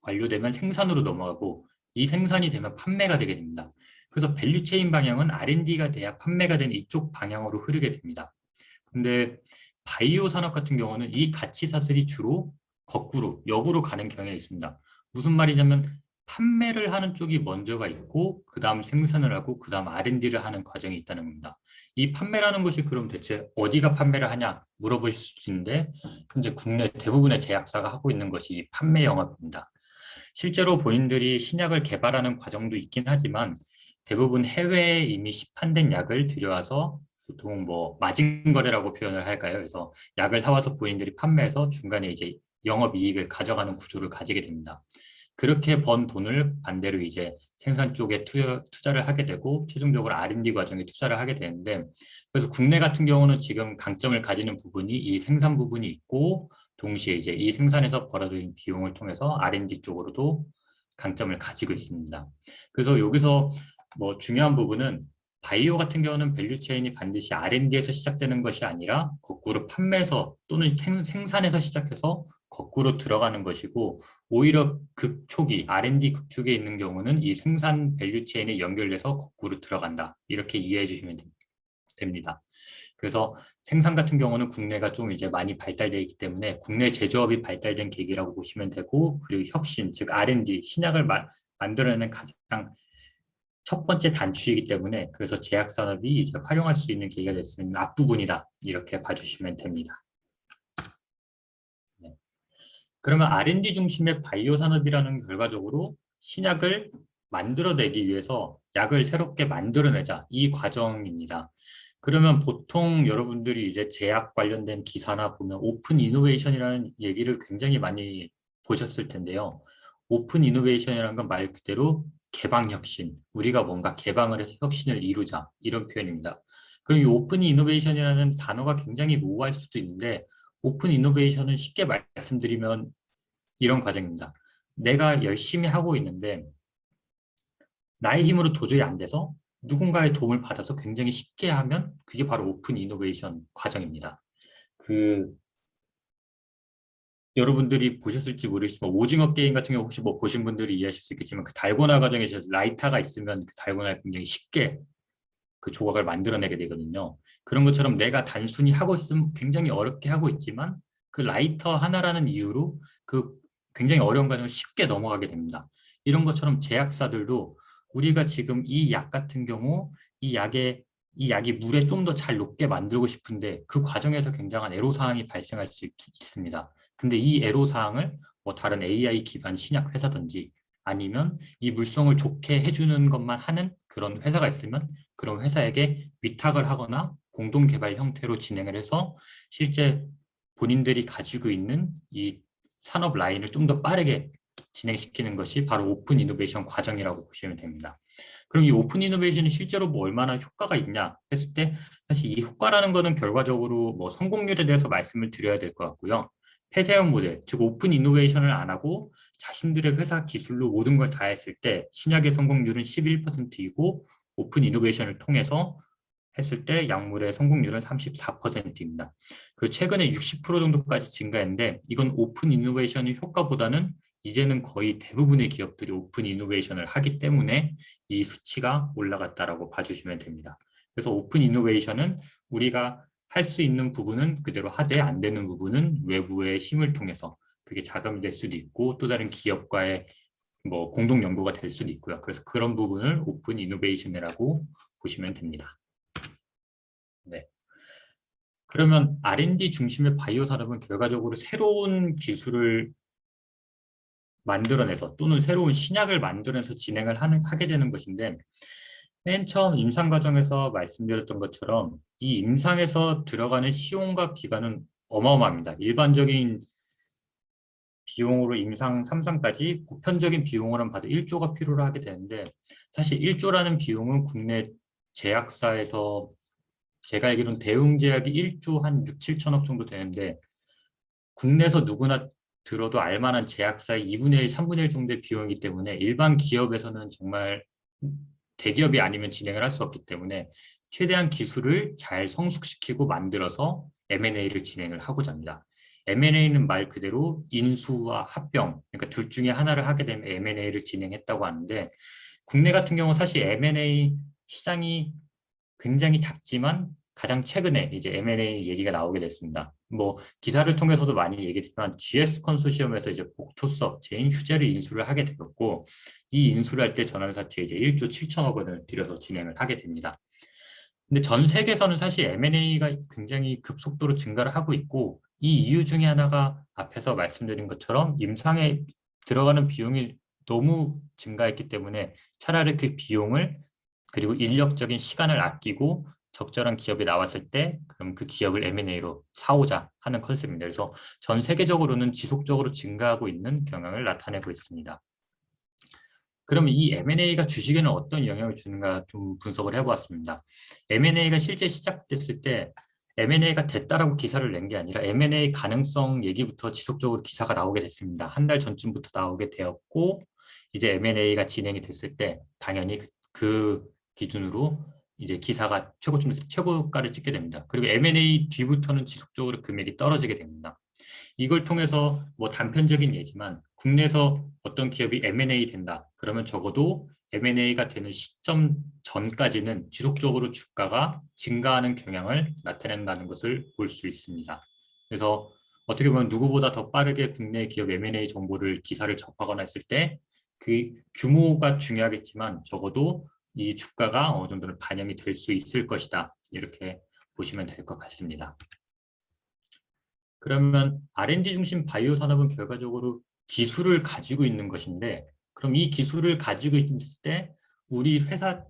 완료되면 생산으로 넘어가고 이 생산이 되면 판매가 되게 됩니다. 그래서 밸류체인 방향은 R&D가 돼야 판매가 되는 이쪽 방향으로 흐르게 됩니다. 근데 바이오 산업 같은 경우는 이 가치 사슬이 주로 거꾸로, 역으로 가는 경향이 있습니다. 무슨 말이냐면 판매를 하는 쪽이 먼저가 있고 그 다음 생산을 하고 그 다음 R&D를 하는 과정이 있다는 겁니다. 이 판매라는 것이 그럼 대체 어디가 판매를 하냐 물어보실 수 있는데 현재 국내 대부분의 제약사가 하고 있는 것이 이 판매 영업입니다. 실제로 본인들이 신약을 개발하는 과정도 있긴 하지만 대부분 해외에 이미 시판된 약을 들여와서 보통 뭐 마진 거래라고 표현을 할까요? 그래서 약을 사와서 본인들이 판매해서 중간에 이제 영업이익을 가져가는 구조를 가지게 됩니다. 그렇게 번 돈을 반대로 이제 생산 쪽에 투자를 하게 되고 최종적으로 R&D 과정에 투자를 하게 되는데 그래서 국내 같은 경우는 지금 강점을 가지는 부분이 이 생산 부분이 있고 동시에 이제 이 생산에서 벌어들인 비용을 통해서 R&D 쪽으로도 강점을 가지고 있습니다. 그래서 여기서 뭐 중요한 부분은 바이오 같은 경우는 밸류체인이 반드시 R&D에서 시작되는 것이 아니라 거꾸로 판매에서 또는 생산에서 시작해서 거꾸로 들어가는 것이고 오히려 극초기, R&D 극초기에 있는 경우는 이 생산 밸류체인에 연결돼서 거꾸로 들어간다. 이렇게 이해해 주시면 됩니다. 그래서 생산 같은 경우는 국내가 좀 이제 많이 발달되어 있기 때문에 국내 제조업이 발달된 계기라고 보시면 되고 그리고 혁신, 즉 R&D, 신약을 만들어내는 가장 첫 번째 단추이기 때문에 그래서 제약산업이 이제 활용할 수 있는 계기가 될 수 있는 앞부분이다. 이렇게 봐주시면 됩니다. 네. 그러면 R&D 중심의 바이오 산업이라는 결과적으로 신약을 만들어내기 위해서 약을 새롭게 만들어내자 이 과정입니다. 그러면 보통 여러분들이 이제 제약 관련된 기사나 보면 오픈 이노베이션이라는 얘기를 굉장히 많이 보셨을 텐데요. 오픈 이노베이션이라는 건 말 그대로 개방 혁신, 우리가 뭔가 개방을 해서 혁신을 이루자 이런 표현입니다. 그럼 이 오픈 이노베이션이라는 단어가 굉장히 모호할 수도 있는데 오픈 이노베이션은 쉽게 말씀드리면 이런 과정입니다. 내가 열심히 하고 있는데 나의 힘으로 도저히 안 돼서 누군가의 도움을 받아서 굉장히 쉽게 하면 그게 바로 오픈 이노베이션 과정입니다. 그 여러분들이 보셨을지 모르겠지만 오징어 게임 같은 경우 혹시 뭐 보신 분들이 이해하실 수 있겠지만 그 달고나 과정에서 라이터가 있으면 그 달고나를 굉장히 쉽게 그 조각을 만들어내게 되거든요. 그런 것처럼 내가 단순히 하고 있으면 굉장히 어렵게 하고 있지만 그 라이터 하나라는 이유로 그 굉장히 어려운 과정을 쉽게 넘어가게 됩니다. 이런 것처럼 제약사들도 우리가 지금 이 약 같은 경우 이 약이 물에 좀 더 잘 녹게 만들고 싶은데 그 과정에서 굉장한 애로사항이 발생할 수 있습니다. 근데 이 애로사항을 뭐 다른 AI 기반 신약 회사든지 아니면 이 물성을 좋게 해주는 것만 하는 그런 회사가 있으면 그런 회사에게 위탁을 하거나 공동 개발 형태로 진행을 해서 실제 본인들이 가지고 있는 이 산업 라인을 좀 더 빠르게 진행시키는 것이 바로 오픈 이노베이션 과정이라고 보시면 됩니다. 그럼 이 오픈 이노베이션이 실제로 뭐 얼마나 효과가 있냐 했을 때 사실 이 효과라는 거는 결과적으로 뭐 성공률에 대해서 말씀을 드려야 될 것 같고요. 폐쇄형 모델, 즉 오픈 이노베이션을 안 하고 자신들의 회사 기술로 모든 걸 다 했을 때 신약의 성공률은 11%이고 오픈 이노베이션을 통해서 했을 때 약물의 성공률은 34%입니다. 그 최근에 60% 정도까지 증가했는데 이건 오픈 이노베이션의 효과보다는 이제는 거의 대부분의 기업들이 오픈 이노베이션을 하기 때문에 이 수치가 올라갔다라고 봐주시면 됩니다. 그래서 오픈 이노베이션은 우리가 할 수 있는 부분은 그대로 하되 안 되는 부분은 외부의 힘을 통해서 그게 자금이 될 수도 있고 또 다른 기업과의 뭐 공동 연구가 될 수도 있고요. 그래서 그런 부분을 오픈 이노베이션이라고 보시면 됩니다. 네. 그러면 R&D 중심의 바이오 산업은 결과적으로 새로운 기술을 만들어내서 또는 새로운 신약을 만들어내서 진행을 하게 되는 것인데 맨 처음 임상 과정에서 말씀드렸던 것처럼 이 임상에서 들어가는 시용과 비가는 어마어마합니다. 일반적인 비용으로 임상 3상까지 보편적인 비용으로는 봐도 1조가 필요로 하게 되는데 사실 1조라는 비용은 국내 제약사에서 제가 알기로는 대웅제약이 1조 한 6, 7천억 정도 되는데 국내에서 누구나 들어도 알만한 제약사의 2분의 1, 3분의 1 정도의 비용이기 때문에 일반 기업에서는 정말 대기업이 아니면 진행을 할 수 없기 때문에 최대한 기술을 잘 성숙시키고 만들어서 M&A를 진행을 하고자 합니다. M&A는 말 그대로 인수와 합병, 그러니까 둘 중에 하나를 하게 되면 M&A를 진행했다고 하는데 국내 같은 경우 사실 M&A 시장이 굉장히 작지만 가장 최근에 이제 M&A 얘기가 나오게 됐습니다. 뭐 기사를 통해서도 많이 얘기했지만 GS 컨소시엄에서 이제 복토스 업체인 휴재를 인수를 하게 되었고 이 인수를 할 때 전환사채 이제 1조 7천억 원을 들여서 진행을 하게 됩니다. 근데 전 세계에서는 사실 M&A가 굉장히 급속도로 증가를 하고 있고 이 이유 중에 하나가 앞에서 말씀드린 것처럼 임상에 들어가는 비용이 너무 증가했기 때문에 차라리 그 비용을 그리고 인력적인 시간을 아끼고 적절한 기업이 나왔을 때 그럼 그 기업을 M&A로 사오자 하는 컨셉입니다. 그래서 전 세계적으로는 지속적으로 증가하고 있는 경향을 나타내고 있습니다. 그러면 이 M&A가 주식에는 어떤 영향을 주는가 좀 분석을 해보았습니다. M&A가 실제 시작됐을 때 M&A가 됐다라고 기사를 낸 게 아니라 M&A 가능성 얘기부터 지속적으로 기사가 나오게 됐습니다. 한 달 전쯤부터 나오게 되었고 이제 M&A가 진행이 됐을 때 당연히 그 기준으로 이제 기사가 최고점에서 최고가를 찍게 됩니다. 그리고 M&A 뒤부터는 지속적으로 금액이 떨어지게 됩니다. 이걸 통해서 뭐 단편적인 예지만 국내에서 어떤 기업이 M&A 된다. 그러면 적어도 M&A가 되는 시점 전까지는 지속적으로 주가가 증가하는 경향을 나타낸다는 것을 볼 수 있습니다. 그래서 어떻게 보면 누구보다 더 빠르게 국내 기업 M&A 정보를 기사를 접하거나 했을 때 그 규모가 중요하겠지만 적어도 이 주가가 어느 정도는 반영이 될 수 있을 것이다. 이렇게 보시면 될 것 같습니다. 그러면 R&D 중심 바이오 산업은 결과적으로 기술을 가지고 있는 것인데 그럼 이 기술을 가지고 있을 때 우리 회사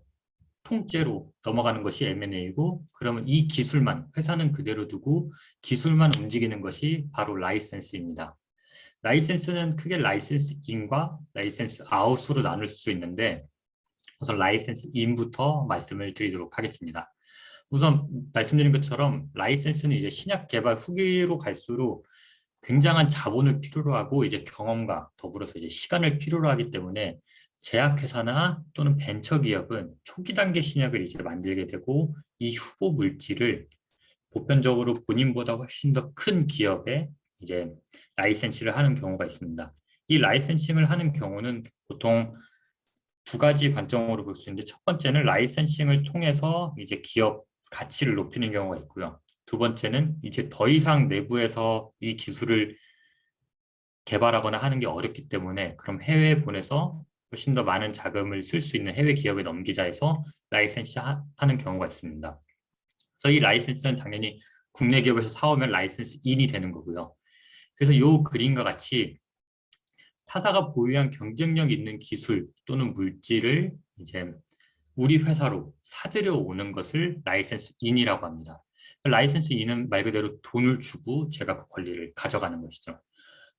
통째로 넘어가는 것이 M&A고 그러면 이 기술만 회사는 그대로 두고 기술만 움직이는 것이 바로 라이센스입니다. 라이센스는 크게 라이센스 인과 라이센스 아웃으로 나눌 수 있는데 우선 라이센스 인부터 말씀을 드리도록 하겠습니다. 우선 말씀드린 것처럼 라이센스는 이제 신약 개발 후기로 갈수록 굉장한 자본을 필요로 하고 이제 경험과 더불어서 이제 시간을 필요로 하기 때문에 제약회사나 또는 벤처기업은 초기 단계 신약을 이제 만들게 되고 이 후보 물질을 보편적으로 본인보다 훨씬 더 큰 기업에 이제 라이센싱을 하는 경우가 있습니다. 이 라이센싱을 하는 경우는 보통 두 가지 관점으로 볼 수 있는데 첫 번째는 라이센싱을 통해서 이제 기업 가치를 높이는 경우가 있고요. 두 번째는 이제 더 이상 내부에서 이 기술을 개발하거나 하는 게 어렵기 때문에 그럼 해외에 보내서 훨씬 더 많은 자금을 쓸 수 있는 해외 기업에 넘기자 해서 라이센스 하는 경우가 있습니다. 그래서 이 라이센스는 당연히 국내 기업에서 사오면 라이센스 인이 되는 거고요. 그래서 이 그림과 같이 타사가 보유한 경쟁력 있는 기술 또는 물질을 이제 우리 회사로 사들여 오는 것을 라이센스 인이라고 합니다. 라이센스 인은 말 그대로 돈을 주고 제가 그 권리를 가져가는 것이죠.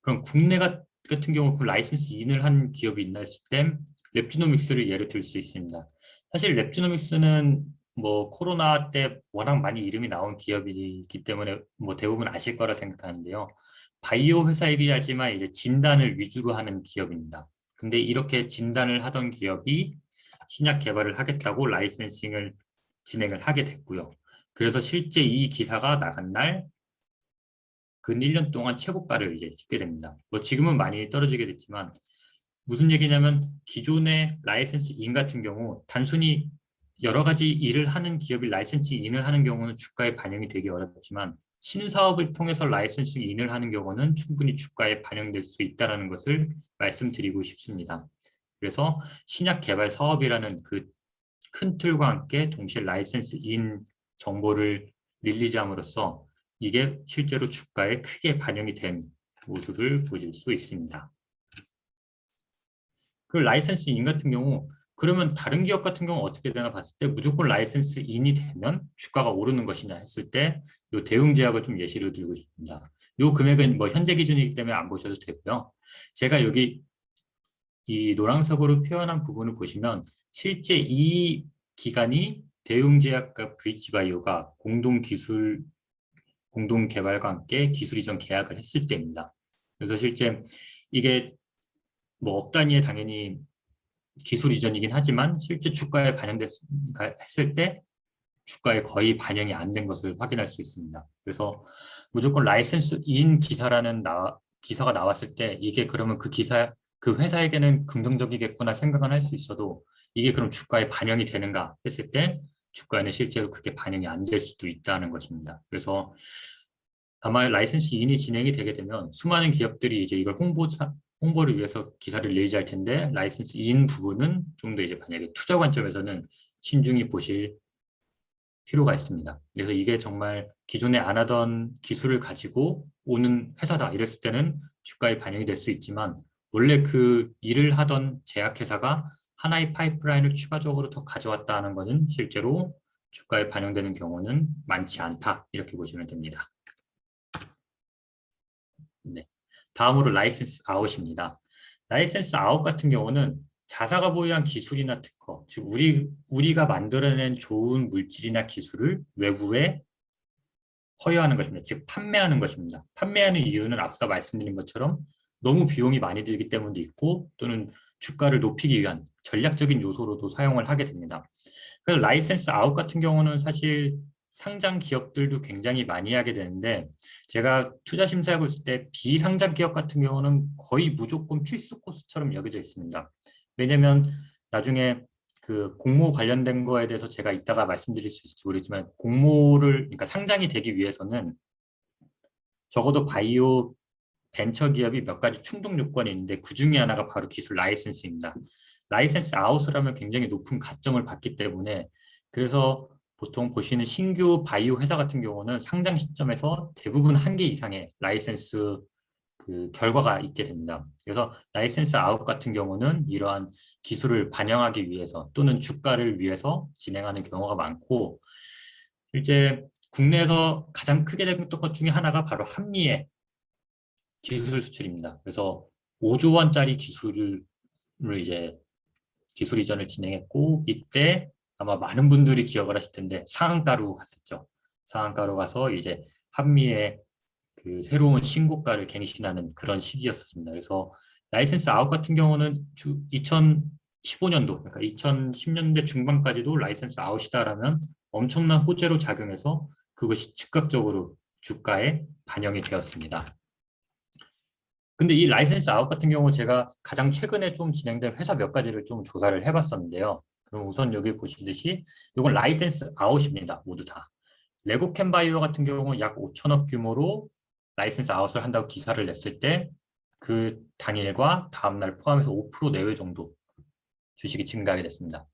그럼 국내 같은 경우 그 라이센스 인을 한 기업이 있나 했을 때 랩지노믹스를 예를 들 수 있습니다. 사실 랩지노믹스는 뭐 코로나 때 워낙 많이 이름이 나온 기업이기 때문에 뭐 대부분 아실 거라 생각하는데요. 바이오 회사이긴 하지만 이제 진단을 위주로 하는 기업입니다. 근데 이렇게 진단을 하던 기업이 신약 개발을 하겠다고 라이센싱을 진행을 하게 됐고요. 그래서 실제 이 기사가 나간 날 근 1년 동안 최고가를 이제 찍게 됩니다. 뭐 지금은 많이 떨어지게 됐지만 무슨 얘기냐면 기존의 라이센스 인 같은 경우 단순히 여러 가지 일을 하는 기업이 라이센스 인을 하는 경우는 주가에 반영이 되기 어렵지만 신사업을 통해서 라이센스 인을 하는 경우는 충분히 주가에 반영될 수 있다는 것을 말씀드리고 싶습니다. 그래서 신약 개발 사업이라는 그 큰 틀과 함께 동시에 라이센스 인 정보를 릴리즈함으로써 이게 실제로 주가에 크게 반영이 된 모습을 보실 수 있습니다. 그 라이센스 인 같은 경우 그러면 다른 기업 같은 경우 어떻게 되나 봤을 때 무조건 라이센스 인이 되면 주가가 오르는 것이냐 했을 때 이 대웅제약을 좀 예시를 들고 싶습니다. 이 금액은 뭐 현재 기준이기 때문에 안 보셔도 되고요. 제가 여기 이 노란색으로 표현한 부분을 보시면 실제 이 기간이 대웅제약과 브리지바이오가 공동 개발과 함께 기술 이전 계약을 했을 때입니다. 그래서 실제 이게 뭐 억 단위의 당연히 기술 이전이긴 하지만 실제 주가에 반영됐을 때 주가에 거의 반영이 안 된 것을 확인할 수 있습니다. 그래서 무조건 라이센스인 기사가 나왔을 때 이게 그러면 그 회사에게는 긍정적이겠구나 생각은 할 수 있어도 이게 그럼 주가에 반영이 되는가 했을 때 주가에는 실제로 그게 반영이 안 될 수도 있다는 것입니다. 그래서 아마 라이센스인이 진행이 되게 되면 수많은 기업들이 이제 이걸 홍보를 위해서 기사를 릴리즈할 텐데 라이센스인 부분은 좀 더 이제 만약에 투자 관점에서는 신중히 보실 필요가 있습니다. 그래서 이게 정말 기존에 안 하던 기술을 가지고 오는 회사다 이랬을 때는 주가에 반영이 될 수 있지만 원래 그 일을 하던 제약회사가 하나의 파이프라인을 추가적으로 더 가져왔다는 것은 실제로 주가에 반영되는 경우는 많지 않다 이렇게 보시면 됩니다. 네. 다음으로 라이센스 아웃입니다. 라이센스 아웃 같은 경우는 자사가 보유한 기술이나 특허, 즉 우리가 만들어낸 좋은 물질이나 기술을 외부에 허여하는 것입니다. 즉 판매하는 것입니다. 판매하는 이유는 앞서 말씀드린 것처럼 너무 비용이 많이 들기 때문도 있고 또는 주가를 높이기 위한 전략적인 요소로도 사용을 하게 됩니다. 그래서 라이센스 아웃 같은 경우는 사실 상장 기업들도 굉장히 많이 하게 되는데 제가 투자 심사하고 있을 때 비상장 기업 같은 경우는 거의 무조건 필수 코스처럼 여겨져 있습니다. 왜냐하면 나중에 그 공모 관련된 거에 대해서 제가 이따가 말씀드릴 수 있을지 모르지만 그러니까 상장이 되기 위해서는 적어도 바이오 벤처 기업이 몇 가지 충족 요건이 있는데 그 중에 하나가 바로 기술 라이센스입니다. 라이센스 아웃을 하면 굉장히 높은 가점을 받기 때문에 그래서 보통 보시는 신규 바이오 회사 같은 경우는 상장 시점에서 대부분 한 개 이상의 라이센스 그 결과가 있게 됩니다. 그래서 라이센스 아웃 같은 경우는 이러한 기술을 반영하기 위해서 또는 주가를 위해서 진행하는 경우가 많고 실제 국내에서 가장 크게 된 것 중에 하나가 바로 한미의 기술 수출입니다. 그래서 5조 원짜리 기술을 이제 기술 이전을 진행했고 이때 아마 많은 분들이 기억을 하실 텐데 상한가로 갔었죠. 상한가로 가서 이제 한미의 그 새로운 신고가를 갱신하는 그런 시기였었습니다. 그래서 라이센스 아웃 같은 경우는 2015년도, 그러니까 2010년대 중반까지도 라이센스 아웃이다라면 엄청난 호재로 작용해서 그것이 즉각적으로 주가에 반영이 되었습니다. 근데 이 라이센스 아웃 같은 경우 제가 가장 최근에 좀 진행된 회사 몇 가지를 좀 조사를 해봤었는데요. 그럼 우선 여기 보시듯이 이건 라이센스 아웃입니다. 모두 다. 레고캔바이오 같은 경우는 약 5천억 규모로 라이센스 아웃을 한다고 기사를 냈을 때 그 당일과 다음날 포함해서 5% 내외 정도 주식이 증가하게 됐습니다.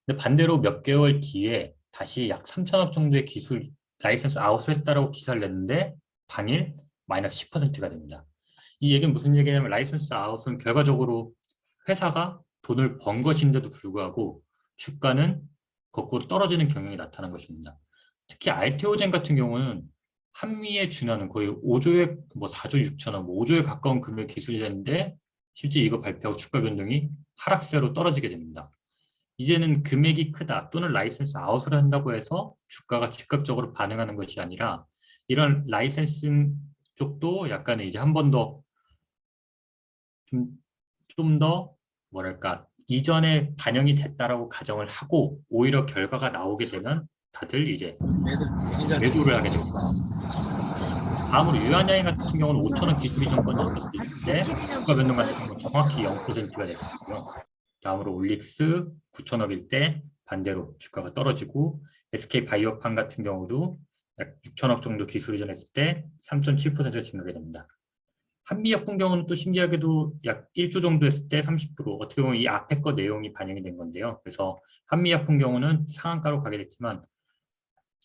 근데 반대로 몇 개월 뒤에 다시 약 3천억 정도의 기술 라이센스 아웃을 했다라고 기사를 냈는데 당일 마이너스 10%가 됩니다. 이 얘기는 무슨 얘기냐면 라이센스 아웃은 결과적으로 회사가 돈을 번 것인데도 불구하고 주가는 거꾸로 떨어지는 경향이 나타난 것입니다. 특히 알테오젠 같은 경우는 한미에 준하는 거의 5조에 뭐 4조 6천억, 뭐 5조에 가까운 금액 기술이 되는데 실제 이거 발표하고 주가 변동이 하락세로 떨어지게 됩니다. 이제는 금액이 크다 또는 라이센스 아웃을 한다고 해서 주가가 즉각적으로 반응하는 것이 아니라 이런 라이센싱 쪽도 약간 이제 한 번 더 좀 더 뭐랄까 이전에 반영이 됐다라고 가정을 하고 오히려 결과가 나오게 되면 다들 이제 매도를 하게 됩니다. 다음으로 유한양행 같은 경우는 5천원 기술 이전 건졌을 때 주가 변동 같은 경우는 정확히 0%가 됐고요. 다음으로 올릭스 9천억일 때 반대로 주가가 떨어지고 SK 바이오판 같은 경우도 약 6천억 정도 기술 이전했을 때 3.7%가 증가하게 됩니다. 한미약품 경우는 또 신기하게도 약 1조 정도 했을 때 30%, 어떻게 보면 이 앞에 거 내용이 반영이 된 건데요. 그래서 한미약품 경우는 상한가로 가게 됐지만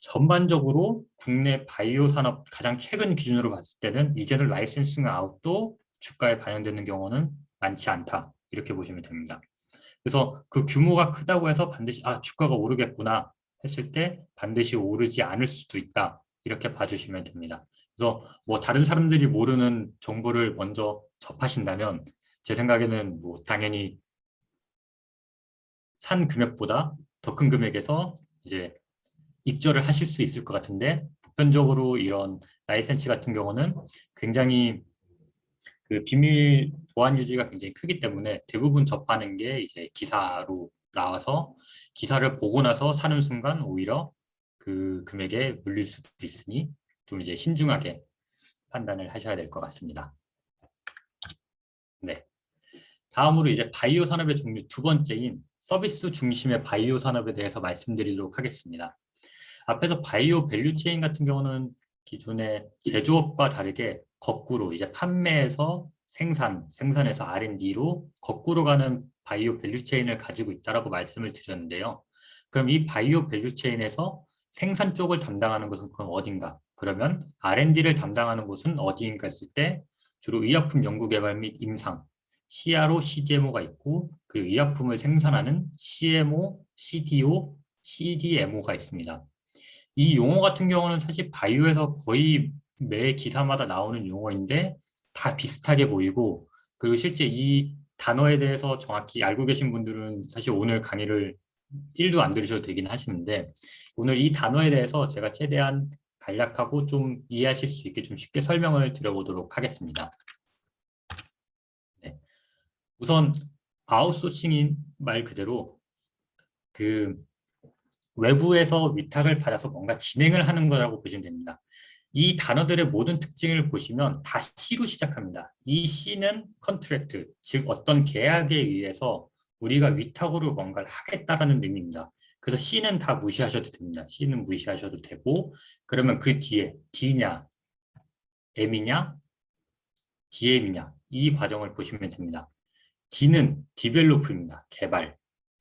전반적으로 국내 바이오 산업 가장 최근 기준으로 봤을 때는 이제는 라이센싱 아웃도 주가에 반영되는 경우는 많지 않다. 이렇게 보시면 됩니다. 그래서 그 규모가 크다고 해서 반드시 주가가 오르겠구나 했을 때 반드시 오르지 않을 수도 있다. 이렇게 봐주시면 됩니다. 그래서 뭐 다른 사람들이 모르는 정보를 먼저 접하신다면 제 생각에는 뭐 당연히 산 금액보다 더 큰 금액에서 이제 익절을 하실 수 있을 것 같은데 보편적으로 이런 라이센스 같은 경우는 굉장히 그 비밀 보안 유지가 굉장히 크기 때문에 대부분 접하는 게 이제 기사로 나와서 기사를 보고 나서 사는 순간 오히려 그 금액에 물릴 수도 있으니 좀 이제 신중하게 판단을 하셔야 될 것 같습니다. 네. 다음으로 이제 바이오 산업의 종류 두 번째인 서비스 중심의 바이오 산업에 대해서 말씀드리도록 하겠습니다. 앞에서 바이오 밸류 체인 같은 경우는 기존의 제조업과 다르게 거꾸로 이제 판매에서 생산에서 R&D로 거꾸로 가는 바이오 밸류 체인을 가지고 있다라고 말씀을 드렸는데요. 그럼 이 바이오 밸류 체인에서 생산 쪽을 담당하는 곳은 그럼 어딘가? 그러면 R&D를 담당하는 곳은 어디인가 했을 때 주로 의약품 연구개발 및 임상, CRO, CDMO가 있고 그 의약품을 생산하는 CMO, CDO, CDMO가 있습니다. 이 용어 같은 경우는 사실 바이오에서 거의 매 기사마다 나오는 용어인데 다 비슷하게 보이고 그리고 실제 이 단어에 대해서 정확히 알고 계신 분들은 사실 오늘 강의를 1도 안 들으셔도 되긴 하시는데 오늘 이 단어에 대해서 제가 최대한 간략하고 좀 이해하실 수 있게 좀 쉽게 설명을 드려보도록 하겠습니다. 네. 우선 아웃소싱인 말 그대로 그 외부에서 위탁을 받아서 뭔가 진행을 하는 거라고 보시면 됩니다. 이 단어들의 모든 특징을 보시면 다 C로 시작합니다. 이 C는 컨트랙트, 즉 어떤 계약에 의해서 우리가 위탁으로 뭔가를 하겠다라는 의미입니다. 그래서 C는 다 무시하셔도 됩니다. C는 무시하셔도 되고 그러면 그 뒤에 D냐, M이냐, DM이냐 이 과정을 보시면 됩니다. D는 디벨로프입니다. 개발.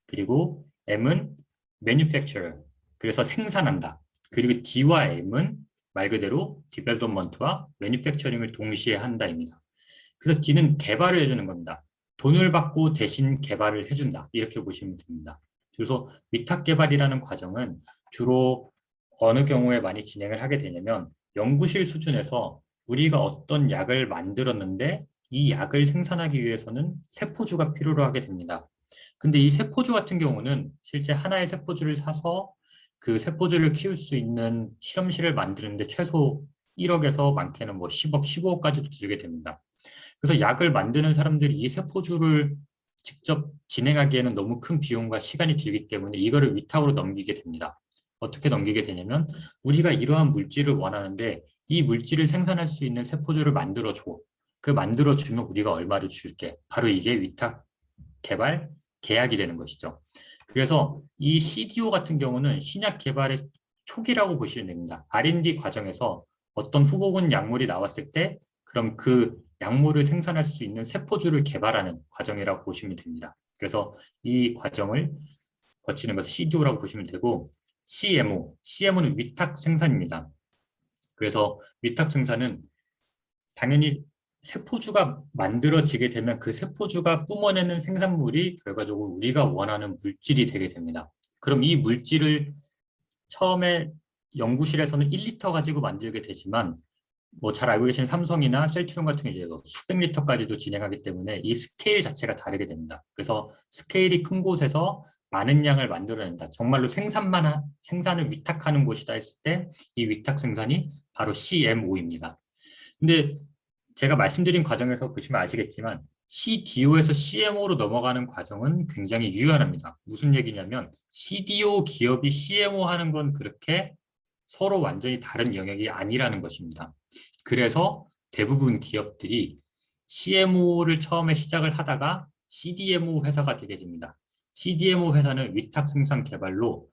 그리고 M은 manufacturer. 그래서 생산한다. 그리고 D와 M은 말 그대로 디벨롭먼트와 매니팩처링을 동시에 한다입니다. 그래서 D는 개발을 해주는 겁니다. 돈을 받고 대신 개발을 해준다. 이렇게 보시면 됩니다. 그래서 위탁 개발이라는 과정은 주로 어느 경우에 많이 진행을 하게 되냐면 연구실 수준에서 우리가 어떤 약을 만들었는데 이 약을 생산하기 위해서는 세포주가 필요로 하게 됩니다. 근데 이 세포주 같은 경우는 실제 하나의 세포주를 사서 그 세포주를 키울 수 있는 실험실을 만드는데 최소 1억에서 많게는 뭐 10억, 15억까지도 들게 됩니다. 그래서 약을 만드는 사람들이 이 세포주를 직접 진행하기에는 너무 큰 비용과 시간이 들기 때문에 이거를 위탁으로 넘기게 됩니다. 어떻게 넘기게 되냐면 우리가 이러한 물질을 원하는데 이 물질을 생산할 수 있는 세포주를 만들어줘. 그 만들어주면 우리가 얼마를 줄게. 바로 이게 위탁 개발 계약이 되는 것이죠. 그래서 이 CDO 같은 경우는 신약 개발의 초기라고 보시면 됩니다. R&D 과정에서 어떤 후보군 약물이 나왔을 때 그럼 그 약물을 생산할 수 있는 세포주를 개발하는 과정이라고 보시면 됩니다. 그래서 이 과정을 거치는 것을 CDO라고 보시면 되고 CMO는 위탁 생산입니다. 그래서 위탁 생산은 당연히 세포주가 만들어지게 되면 그 세포주가 뿜어내는 생산물이 결과적으로 우리가 원하는 물질이 되게 됩니다. 그럼 이 물질을 처음에 연구실에서는 1리터 가지고 만들게 되지만 뭐 잘 알고 계신 삼성이나 셀트리온 같은 게 이제 수백 리터까지도 진행하기 때문에 이 스케일 자체가 다르게 됩니다. 그래서 스케일이 큰 곳에서 많은 양을 만들어낸다. 정말로 생산을 위탁하는 곳이다 했을 때 이 위탁 생산이 바로 CMO입니다. 근데 제가 말씀드린 과정에서 보시면 아시겠지만 CDO에서 CMO로 넘어가는 과정은 굉장히 유연합니다. 무슨 얘기냐면 CDO 기업이 CMO 하는 건 그렇게 서로 완전히 다른 영역이 아니라는 것입니다. 그래서 대부분 기업들이 CMO를 처음에 시작을 하다가 CDMO 회사가 되게 됩니다. CDMO 회사는 위탁 생산 개발로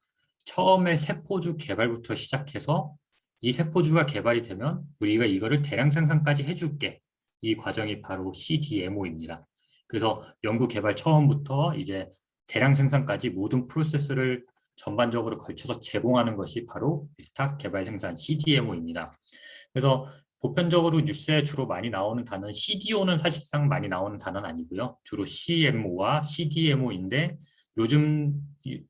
처음에 세포주 개발부터 시작해서 이 세포주가 개발이 되면 우리가 이거를 대량 생산까지 해줄게. 이 과정이 바로 CDMO입니다. 그래서 연구 개발 처음부터 이제 대량 생산까지 모든 프로세스를 전반적으로 걸쳐서 제공하는 것이 바로 위탁 개발 생산 CDMO입니다. 그래서 보편적으로 뉴스에 주로 많이 나오는 단어는 CDO는 사실상 많이 나오는 단어는 아니고요. 주로 CMO와 CDMO인데 요즘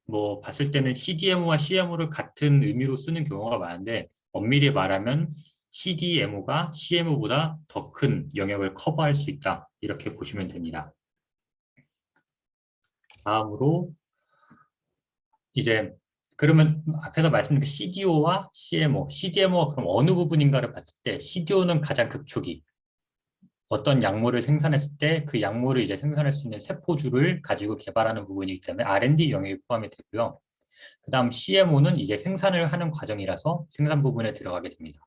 뭐 봤을 때는 CDMO와 CMO를 같은 의미로 쓰는 경우가 많은데 엄밀히 말하면 CDMO가 CMO보다 더 큰 영역을 커버할 수 있다. 이렇게 보시면 됩니다. 다음으로 이제 그러면 앞에서 말씀드린 CDO와 CDMO가 그럼 어느 부분인가를 봤을 때 CDO는 가장 극초기. 어떤 약물을 생산했을 때 그 약물을 이제 생산할 수 있는 세포주를 가지고 개발하는 부분이기 때문에 R&D 영역이 포함이 되고요. 그다음 CMO는 이제 생산을 하는 과정이라서 생산 부분에 들어가게 됩니다.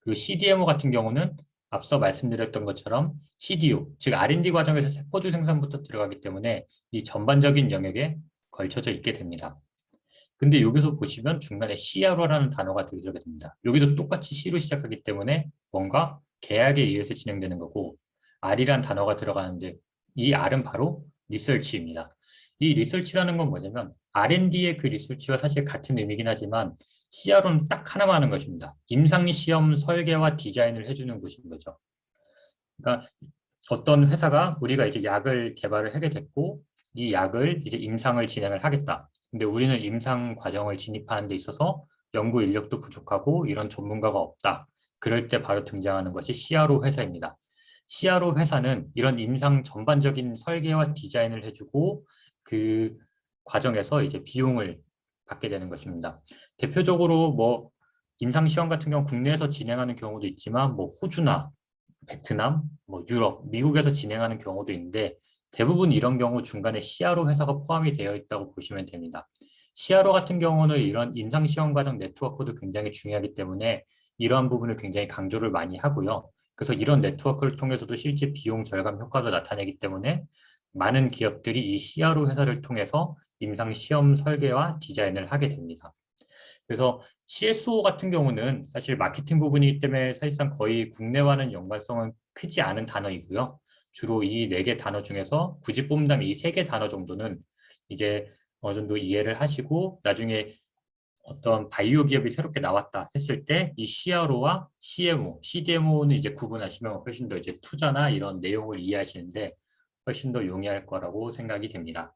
그리고 CDMO 같은 경우는 앞서 말씀드렸던 것처럼 CDO, 즉 R&D 과정에서 세포주 생산부터 들어가기 때문에 이 전반적인 영역에 걸쳐져 있게 됩니다. 근데 여기서 보시면 중간에 CRO라는 단어가 들어가게 됩니다. 여기도 똑같이 C로 시작하기 때문에 뭔가 계약에 의해서 진행되는 거고 R이란 단어가 들어가는데 이 R은 바로 리서치입니다. 이 리서치라는 건 뭐냐면 R&D의 그 리서치와 사실 같은 의미긴 하지만 CRO는 딱 하나만 하는 것입니다. 임상시험 설계와 디자인을 해주는 곳인 거죠. 그러니까 어떤 회사가 우리가 이제 약을 개발을 하게 됐고 이 약을 이제 임상을 진행을 하겠다. 근데 우리는 임상 과정을 진입하는 데 있어서 연구 인력도 부족하고 이런 전문가가 없다. 그럴 때 바로 등장하는 것이 CRO 회사입니다. CRO 회사는 이런 임상 전반적인 설계와 디자인을 해주고 그 과정에서 이제 비용을 받게 되는 것입니다. 대표적으로 뭐 임상 시험 같은 경우 국내에서 진행하는 경우도 있지만 뭐 호주나 베트남, 뭐 유럽, 미국에서 진행하는 경우도 있는데 대부분 이런 경우 중간에 CRO 회사가 포함이 되어 있다고 보시면 됩니다. CRO 같은 경우는 이런 임상시험 과정 네트워크도 굉장히 중요하기 때문에 이러한 부분을 굉장히 강조를 많이 하고요. 그래서 이런 네트워크를 통해서도 실제 비용 절감 효과도 나타내기 때문에 많은 기업들이 이 CRO 회사를 통해서 임상시험 설계와 디자인을 하게 됩니다. 그래서 CSO 같은 경우는 사실 마케팅 부분이기 때문에 사실상 거의 국내와는 연관성은 크지 않은 단어이고요. 주로 이 네 개 단어 중에서 굳이 뽑는다면 이 세 개 단어 정도는 이제 어느 정도 이해를 하시고 나중에 어떤 바이오 기업이 새롭게 나왔다 했을 때 이 CRO와 CMO, CDMO는 이제 구분하시면 훨씬 더 이제 투자나 이런 내용을 이해하시는데 훨씬 더 용이할 거라고 생각이 됩니다.